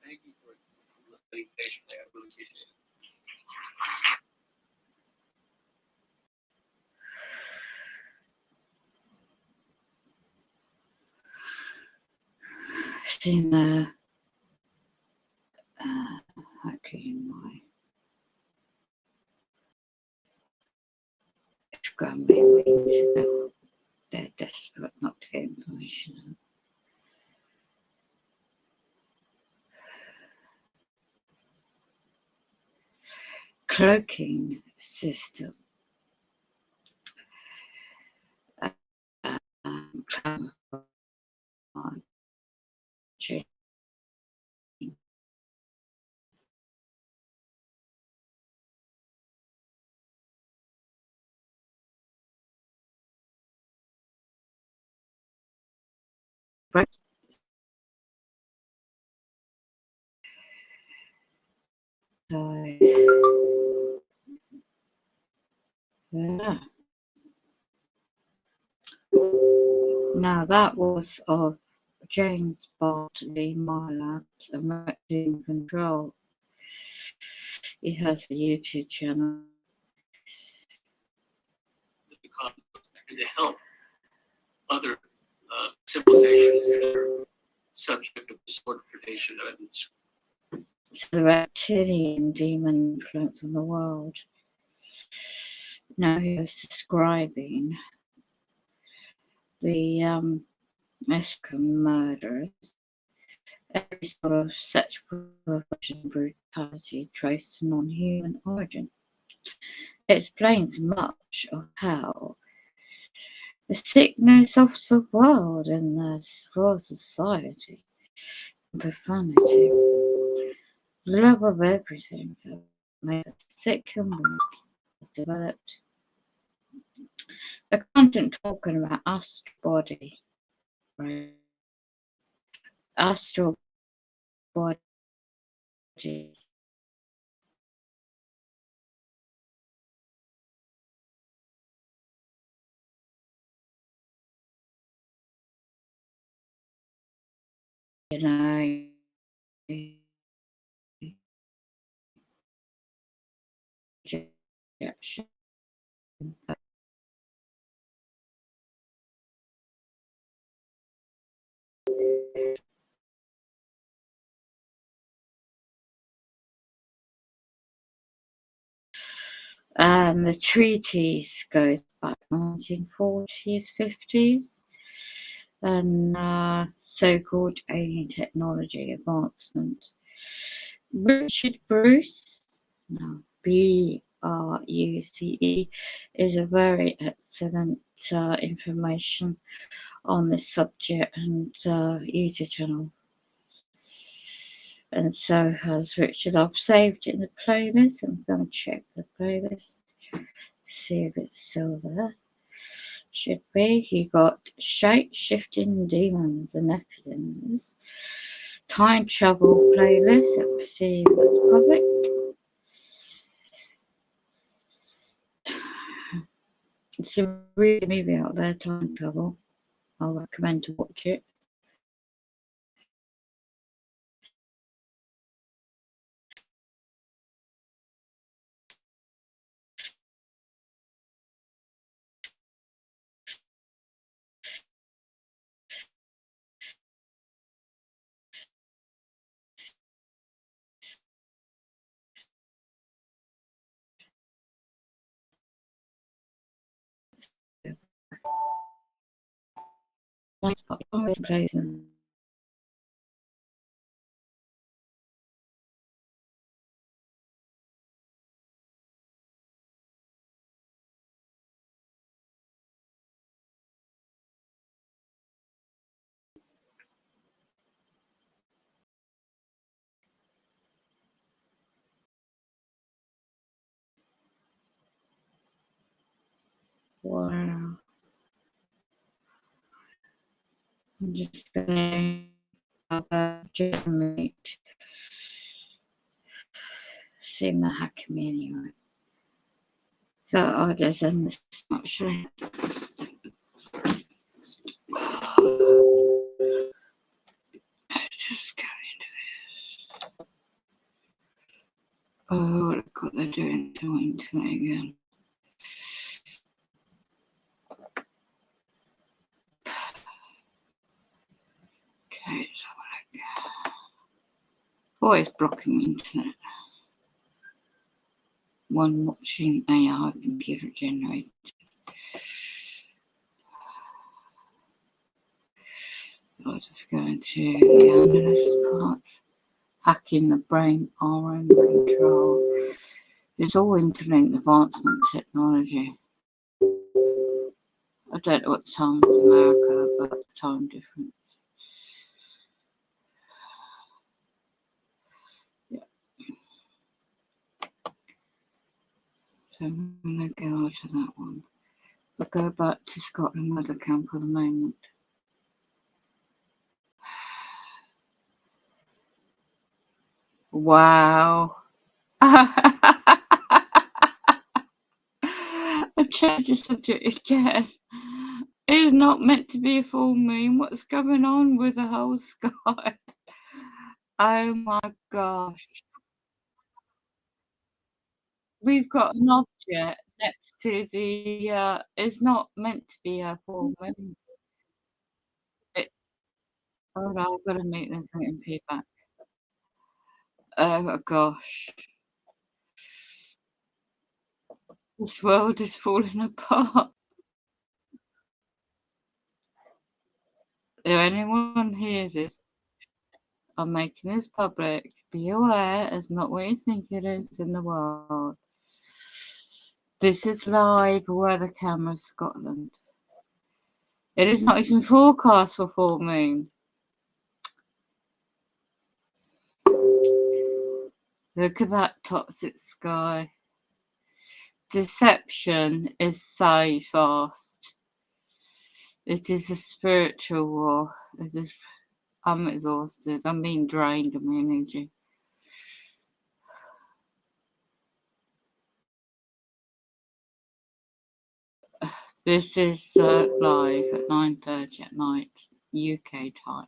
Thank you for listening patiently. I really appreciate it. Seen hacking my scrambling ways. They're desperate not to get information out. Cloaking system. So, yeah. Now that was of James Bartley, My Labs, and Maximum Control. He has a YouTube channel. And to help other civilizations that are subject of this sort of predation that I've been describing. The reptilian demon influence on the world. Now he was describing the Mexican murders, every sort of sexual perversion and brutality traced to non-human origin. It explains much of how the sickness of the world and the for society, profanity, love of everything that makes us sick and weak has developed. The content talking about astral body, right? Astral body, you know, rejection. And the treatise goes back 1940s, 50s, and so-called alien technology advancement. Richard Bruce, no, Bruce, is a very excellent information on this subject and YouTube channel. And so has Richard. I've saved it in the playlist. I'm going to check the playlist, see if it's still there. Should be. You got shape shifting demons and Nephilims. Time travel playlist. Let me see if that's public. It's a really movie out there, Time Travel. I'll recommend to watch it. Nice place. Wow. I'm just going to generate. Seem to hack me anyway. So I'll just end this actually. Let's just go into this. Oh, look what they're doing to my internet again. Okay, so what is blocking the internet? One watching AI computer generated. I'll just go into the analyst part. Hacking the brain, RM control. It's all interlinked advancement technology. I don't know what time is in America, but time difference. Yeah. So I'm going to go out to that one. We'll go back to Scotland Weather Camp for the moment. Wow. I changed the subject again. It is not meant to be a full moon. What's going on with the whole sky? Oh my gosh. We've got an object next to the, it's not meant to be a full moon. Oh no, I've got to make this and feedback. Oh gosh. This world is falling apart. If anyone hears this, I'm making this public. Be aware, it's not what you think it is in the world. This is live weather camera Scotland. It is not even forecast for full moon. Look at that toxic sky. Deception is so fast. It is a spiritual war. I'm exhausted. I'm being drained of my energy. This is live at 9:30 at night, UK time.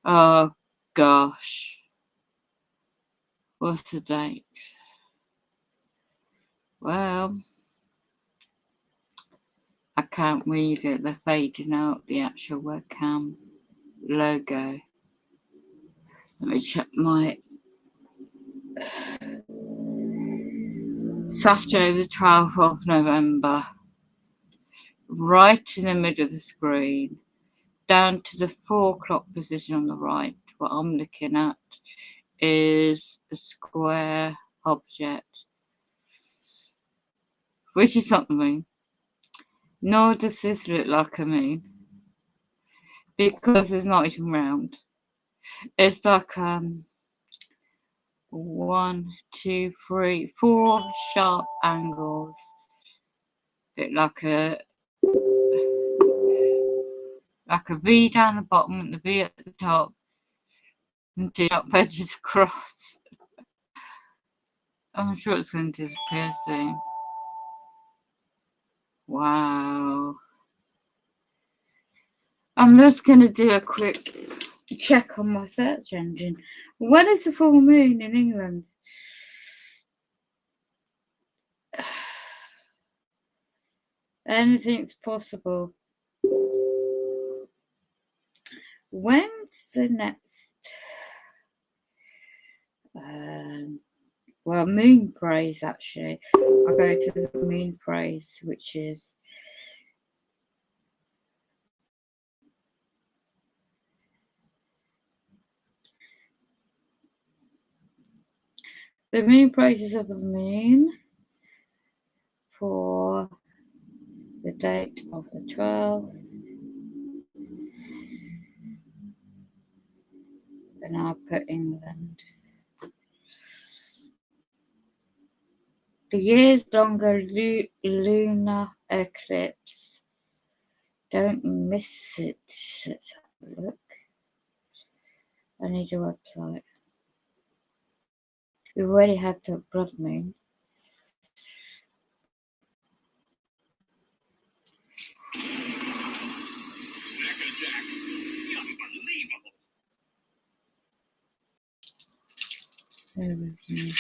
Oh gosh. What's the date? Well, I can't read it. They're fading out the actual webcam logo. Let me check my Saturday the 12th of November. Right in the middle of the screen, down to the 4 o'clock position on the right. What I'm looking at is a square object, which is not the moon. Nor does this look like a moon, because it's not even round. It's like 1, 2, 3, 4 sharp angles. Bit like a V down the bottom and the V at the top, and 2 sharp edges across. I'm sure it's going to disappear soon. Wow. I'm just going to do a quick check on my search engine. When is the full moon in England? Anything's possible. When's the next? Well, moon praise actually. I'll go to the moon praise, which is the moon praises of the moon for the date of the 12th. And I'll put England. The year's longer lunar eclipse. Don't miss it. Let's have a look. I need your website. We've already had the blood moon. Snack attacks. Unbelievable. Bear with me.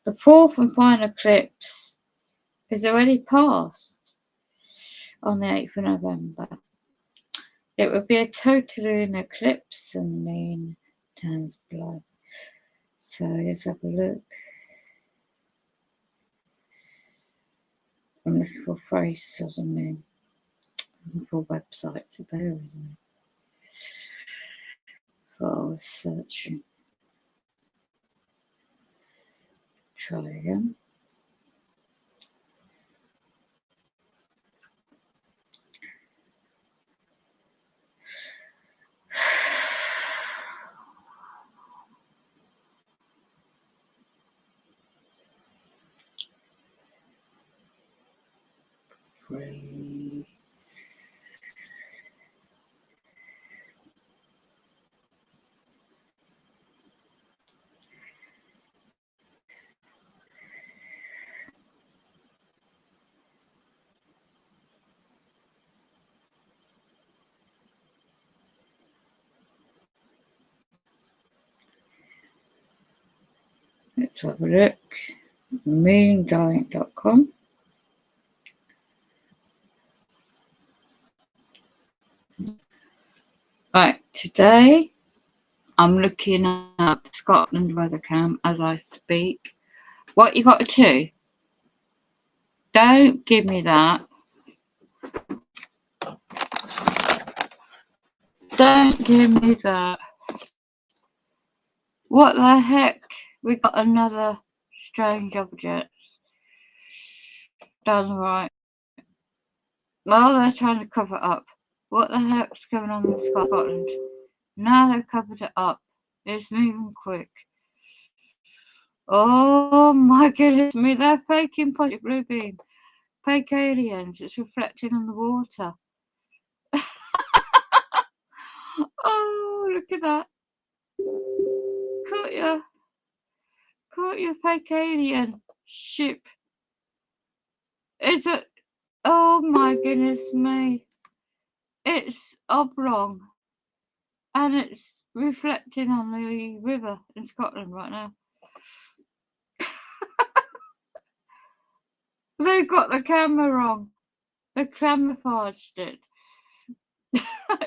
The fourth and final eclipse is already passed on the 8th of November. It would be a total lunar eclipse and the moon turns blood. So let's have a look. I'm looking for phases of the moon. I'm looking for websites, so bear with me. So I was searching. Try again. Praise. Let's have a look. Moongiant.com. Right, today I'm looking at Scotland weather cam as I speak. What you got to do? Don't give me that. Don't give me that. What the heck? We got another strange object down the right. Well, they're trying to cover it up. What the heck's going on in Scotland? Now they've covered it up. It's moving quick. Oh my goodness me, they're faking Project Blue Beam. Fake aliens, it's reflecting on the water. Oh, look at that. Caught your fake alien ship. Is it? Oh my goodness me. It's oblong. And it's reflecting on the river in Scotland right now. They got the camera wrong. They camouflaged it.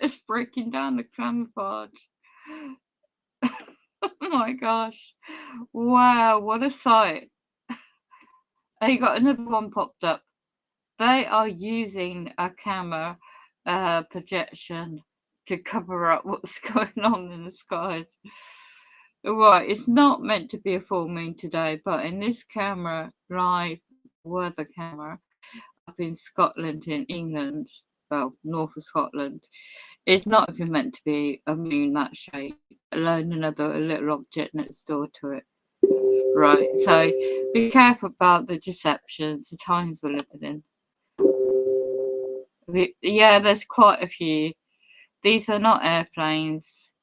It's breaking down the camouflage. Oh my gosh. Wow, what a sight. And you got another one popped up. They are using a camera projection to cover up what's going on in the skies. Right, it's not meant to be a full moon today, but in this camera, live weather camera, up in Scotland, in England, well, north of Scotland, it's not even meant to be a moon that shape, let alone another little object next door to it. Right, so be careful about the deceptions, the times we're living in. Yeah, there's quite a few. These are not airplanes.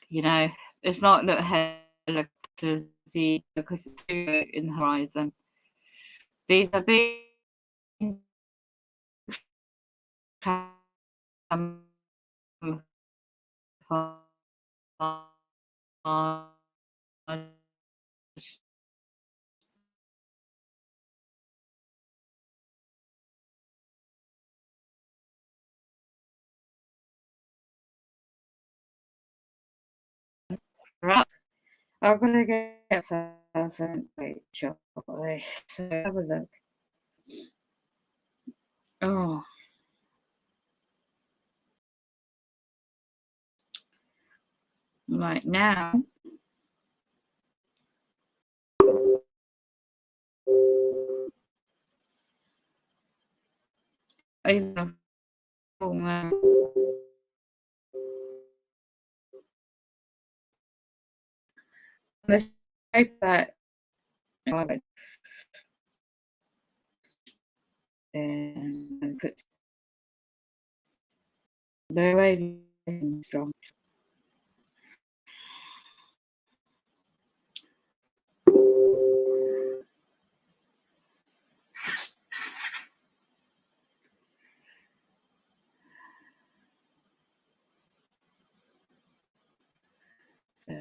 You know, it's not little helicopters either because it's too low in the horizon. These are big right. I'm gonna get something shortly. So have a look. Oh, right now. Even a full moon. that and put the radiation strong. So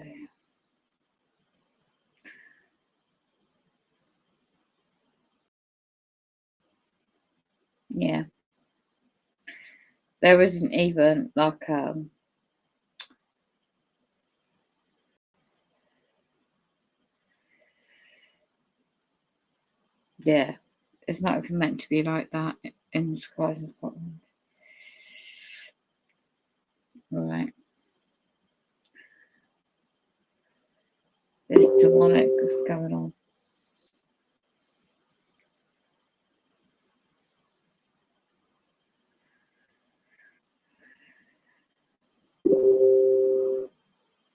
yeah, there isn't even like yeah, it's not even meant to be like that in the skies in Scotland. Right. There's demonic what's going on.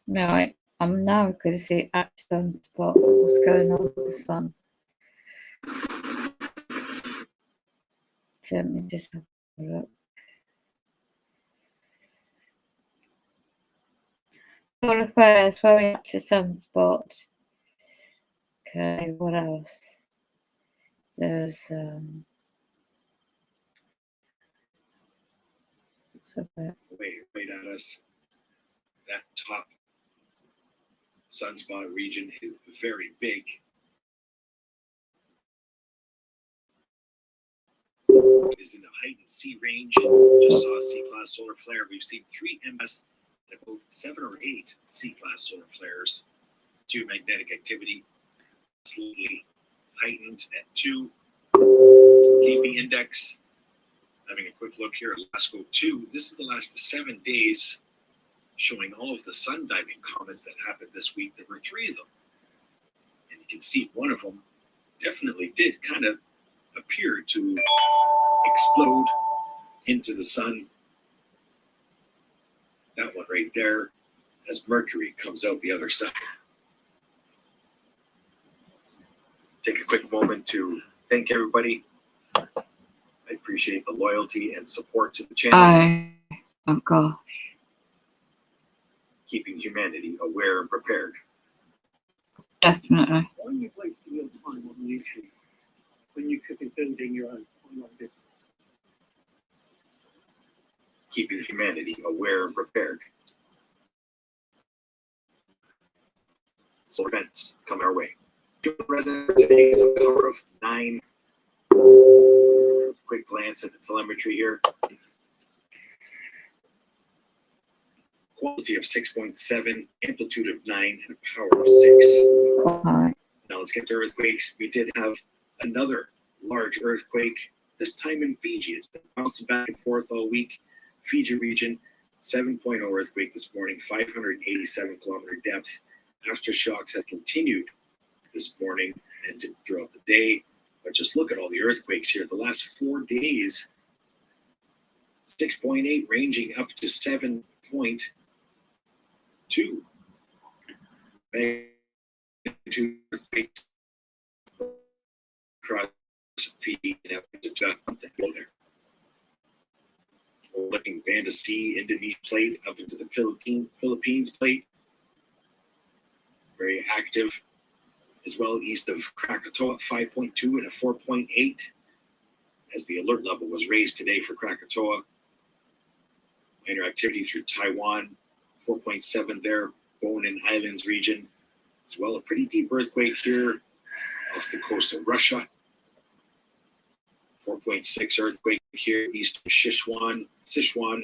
No, I'm now going to see at sunspot what's going on with the sun. So let me just have a look. All affairs, very active sunspot. Okay, what else? There's Wait at us. That top sunspot region is very big. It is in a heightened C range. Just saw a C-class solar flare. We've seen 3 MS and about 7 or 8 C-class solar flares. Geomagnetic activity slightly heightened at 2. KB index. Having a quick look here at LASCO 2. This is the last 7 days showing all of the sun diving comets that happened this week. There were 3 of them. And you can see one of them definitely did kind of appear to explode into the sun. That one right there, as Mercury comes out the other side. Take a quick moment to thank everybody. I appreciate the loyalty and support to the channel. oh gosh. Keeping humanity aware and prepared. Definitely. Why are you wasting your time on YouTube when you could be building your own online business? Keeping humanity aware and prepared. So events come our way. Resident today is a power of 9. Quick glance at the telemetry here. Quality of 6.7, amplitude of 9, and a power of 6. Right. Now let's get to earthquakes. We did have another large earthquake, this time in Fiji. It's been bouncing back and forth all week. Fiji region, 7.0 earthquake this morning, 587 kilometer depth. Aftershocks have continued this morning and throughout the day. But just look at all the earthquakes here. The last 4 days, 6.8 ranging up to 7.2. Magnitude earthquakes across Fiji and something below there. Looking Banda C, Indonesia plate up into the Philippines plate. Very active. As well east of Krakatoa, 5.2 and a 4.8 as the alert level was raised today for Krakatoa. Minor activity through Taiwan, 4.7 there, Bonin Islands region. As well, a pretty deep earthquake here off the coast of Russia. 4.6 earthquake here east of Sichuan. As well,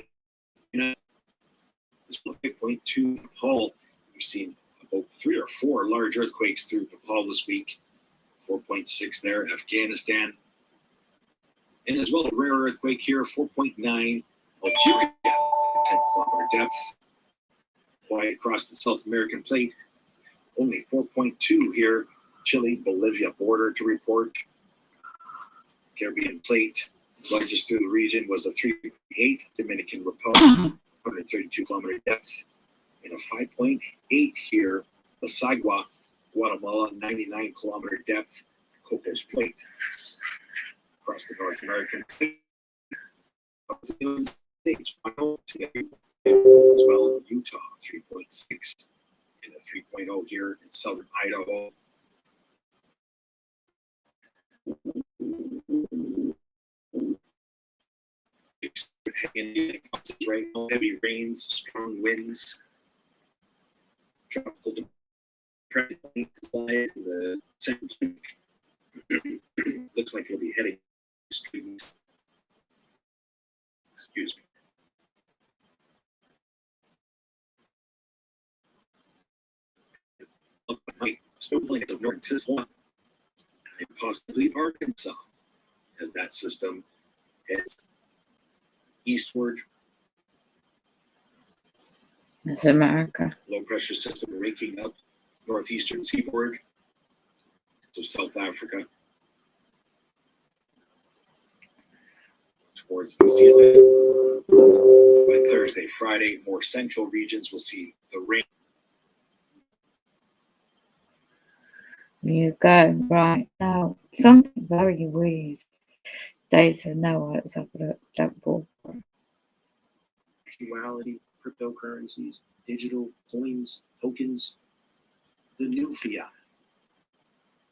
5.2 Nepal. We've seen about 3 or 4 large earthquakes through Nepal this week. 4.6 there, Afghanistan. And as well, a rare earthquake here, 4.9, Algeria, 10 kilometer depth. Quiet across the South American plate. Only 4.2 here, Chile-Bolivia border to report. Caribbean plate, largest through the region was a 3.8, Dominican Republic, 132 kilometer depth. And a 5.8 here, La Sagua, Guatemala, 99-kilometer depth, Copos Point. Across the North American plate, States, as well in Utah, 3.6, and a 3.0 here in southern Idaho. Right now, heavy rains, strong winds, tropical depression in the central looks like it'll be heading streams. Excuse me. Snowflake of North Texas and possibly Arkansas, as that system heads eastward. That's America. Low pressure system raking up northeastern seaboard to South Africa towards New Zealand. By Thursday, Friday, more central regions will see the rain. You go right now. Something very weird. Days of Noah. Let's have a look. Don't ball. Duality, cryptocurrencies, digital coins, tokens, the new fiat,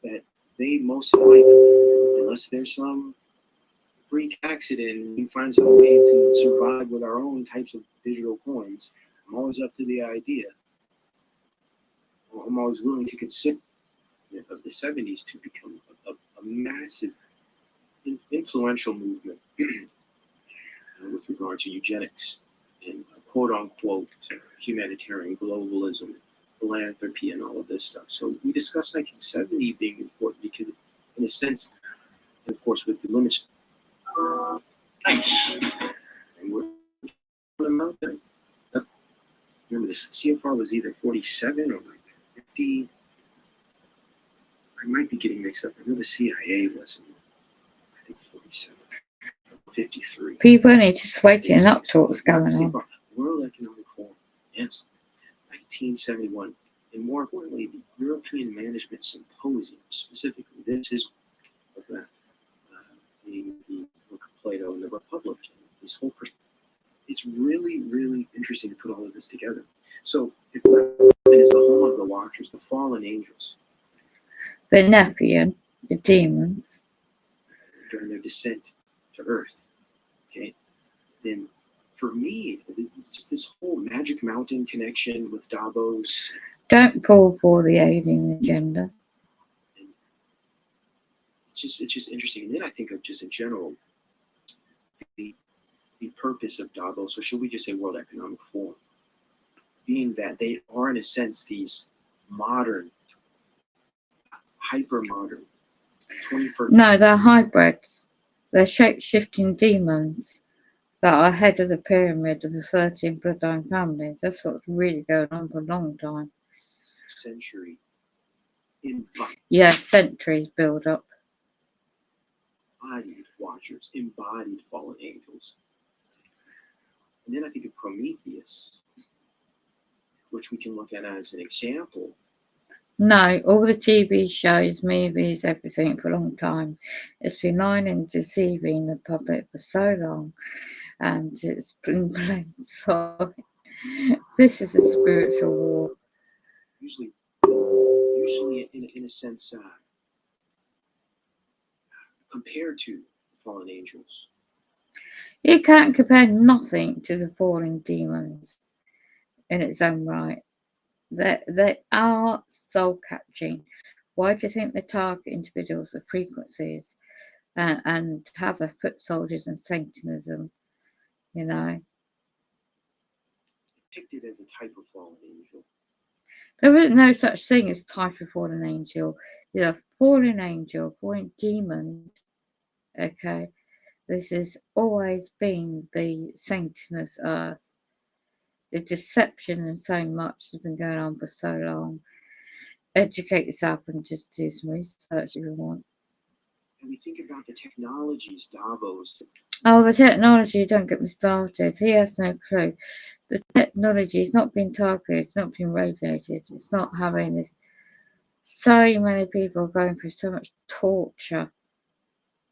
that they most likely, unless there's some freak accident, we find some way to survive with our own types of digital coins. I'm always up to the idea. I'm always willing to consider of the 70s to become a massive influential movement with regard to eugenics and quote unquote humanitarian globalism, philanthropy, and all of this stuff. So we discussed 1970 being important because, in a sense, and of course, with the limits. Nice. And we're about that. Remember, the CFR was either 47 or 50. I might be getting mixed up. I know the CIA was, I think, 47, 53. People need to waking up to what's going on. World Economic Forum, yes, 1971. And more importantly, the European Management Symposium, specifically. This is what that, the book of Plato and the Republic. This whole it's really, really interesting to put all of this together. So, if Babylon is the home of the Watchers, the fallen angels, The Nepian, the demons. during their descent to Earth, okay, then for me, it's just this whole Magic Mountain connection with Davos. Don't fall for the alien agenda. And it's just interesting. And then I think of just in general the purpose of Davos, or should we just say World Economic Forum, being that they are in a sense these modern, hyper modern, 21st. No, they're hybrids. They're shape-shifting demons that are head of the pyramid of the 13 bloodline families. That's what's really going on for a long time. Century. Yeah, centuries build up. Embodied Watchers, embodied fallen angels. And then I think of Prometheus, which we can look at as an example. No, all the TV shows, movies, everything for a long time. It's been lying and deceiving the public for so long, and it's been blamed. So this is a spiritual war. Usually in a sense, compared to fallen angels. You can't compare nothing to the fallen demons in its own right. They are soul catching. Why do you think they target individuals of frequencies and have their foot soldiers and Satanism? You know, Depicted as a type of fallen angel. there is no such thing as type of fallen angel. You're a fallen angel, fallen demon. Okay, this has always been the Satanist earth. The deception and so much has been going on for so long. Educate yourself and just do some research if you want. And we think about the technologies, Davos. Oh, the technology, don't get me started. He has no clue. The technology is not being targeted, it's not being radiated, it's not having this So many people are going through so much torture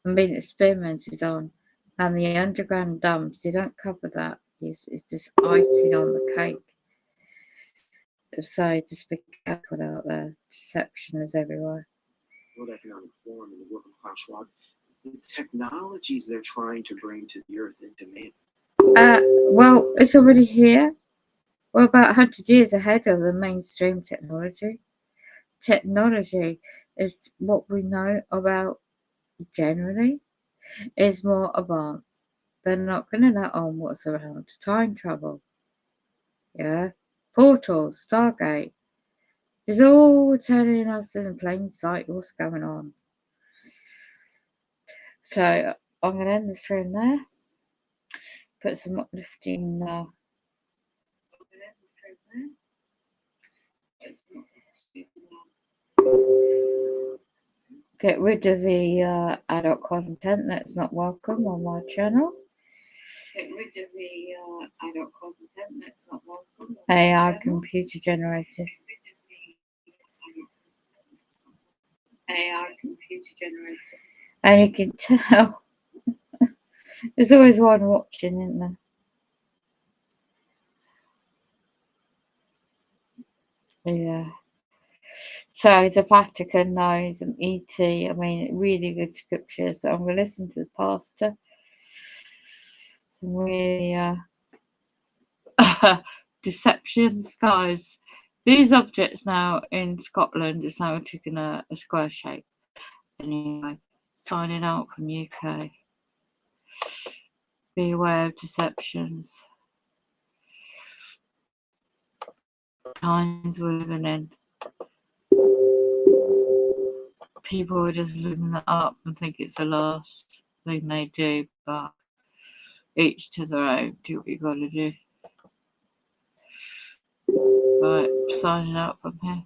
and being experimented on, and the underground dumps, they don't cover that. It's just icing on the cake. So just be careful out there. Deception is everywhere. World Economic Forum and the work of Klaus Schwab, the technologies they're trying to bring to the earth in demand. Well, it's already here. We're about 100 years ahead of the mainstream technology. Technology is what we know about generally is more advanced. They're not going to let on what's around. Time travel. Yeah. Portals, Stargate. It's all telling us in plain sight what's going on. So I'm going to end the stream there. Put some uplifting. Get rid of the adult content that's not welcome on my channel. Get rid of the adult content that's not welcome. AI computer generated. AI computer generated. And you can tell there's always one watching, isn't there? Yeah. So the Vatican knows and ET, I mean, really good scriptures. So I'm going to listen to the pastor. Some really deceptions, guys. These objects now in Scotland is now taking a square shape. Anyway, signing out from UK. Be aware of deceptions. Times we're living in. People are just living it up and think it's the last thing they do, but each to their own. Do what you gotta do. Right, signing out from here.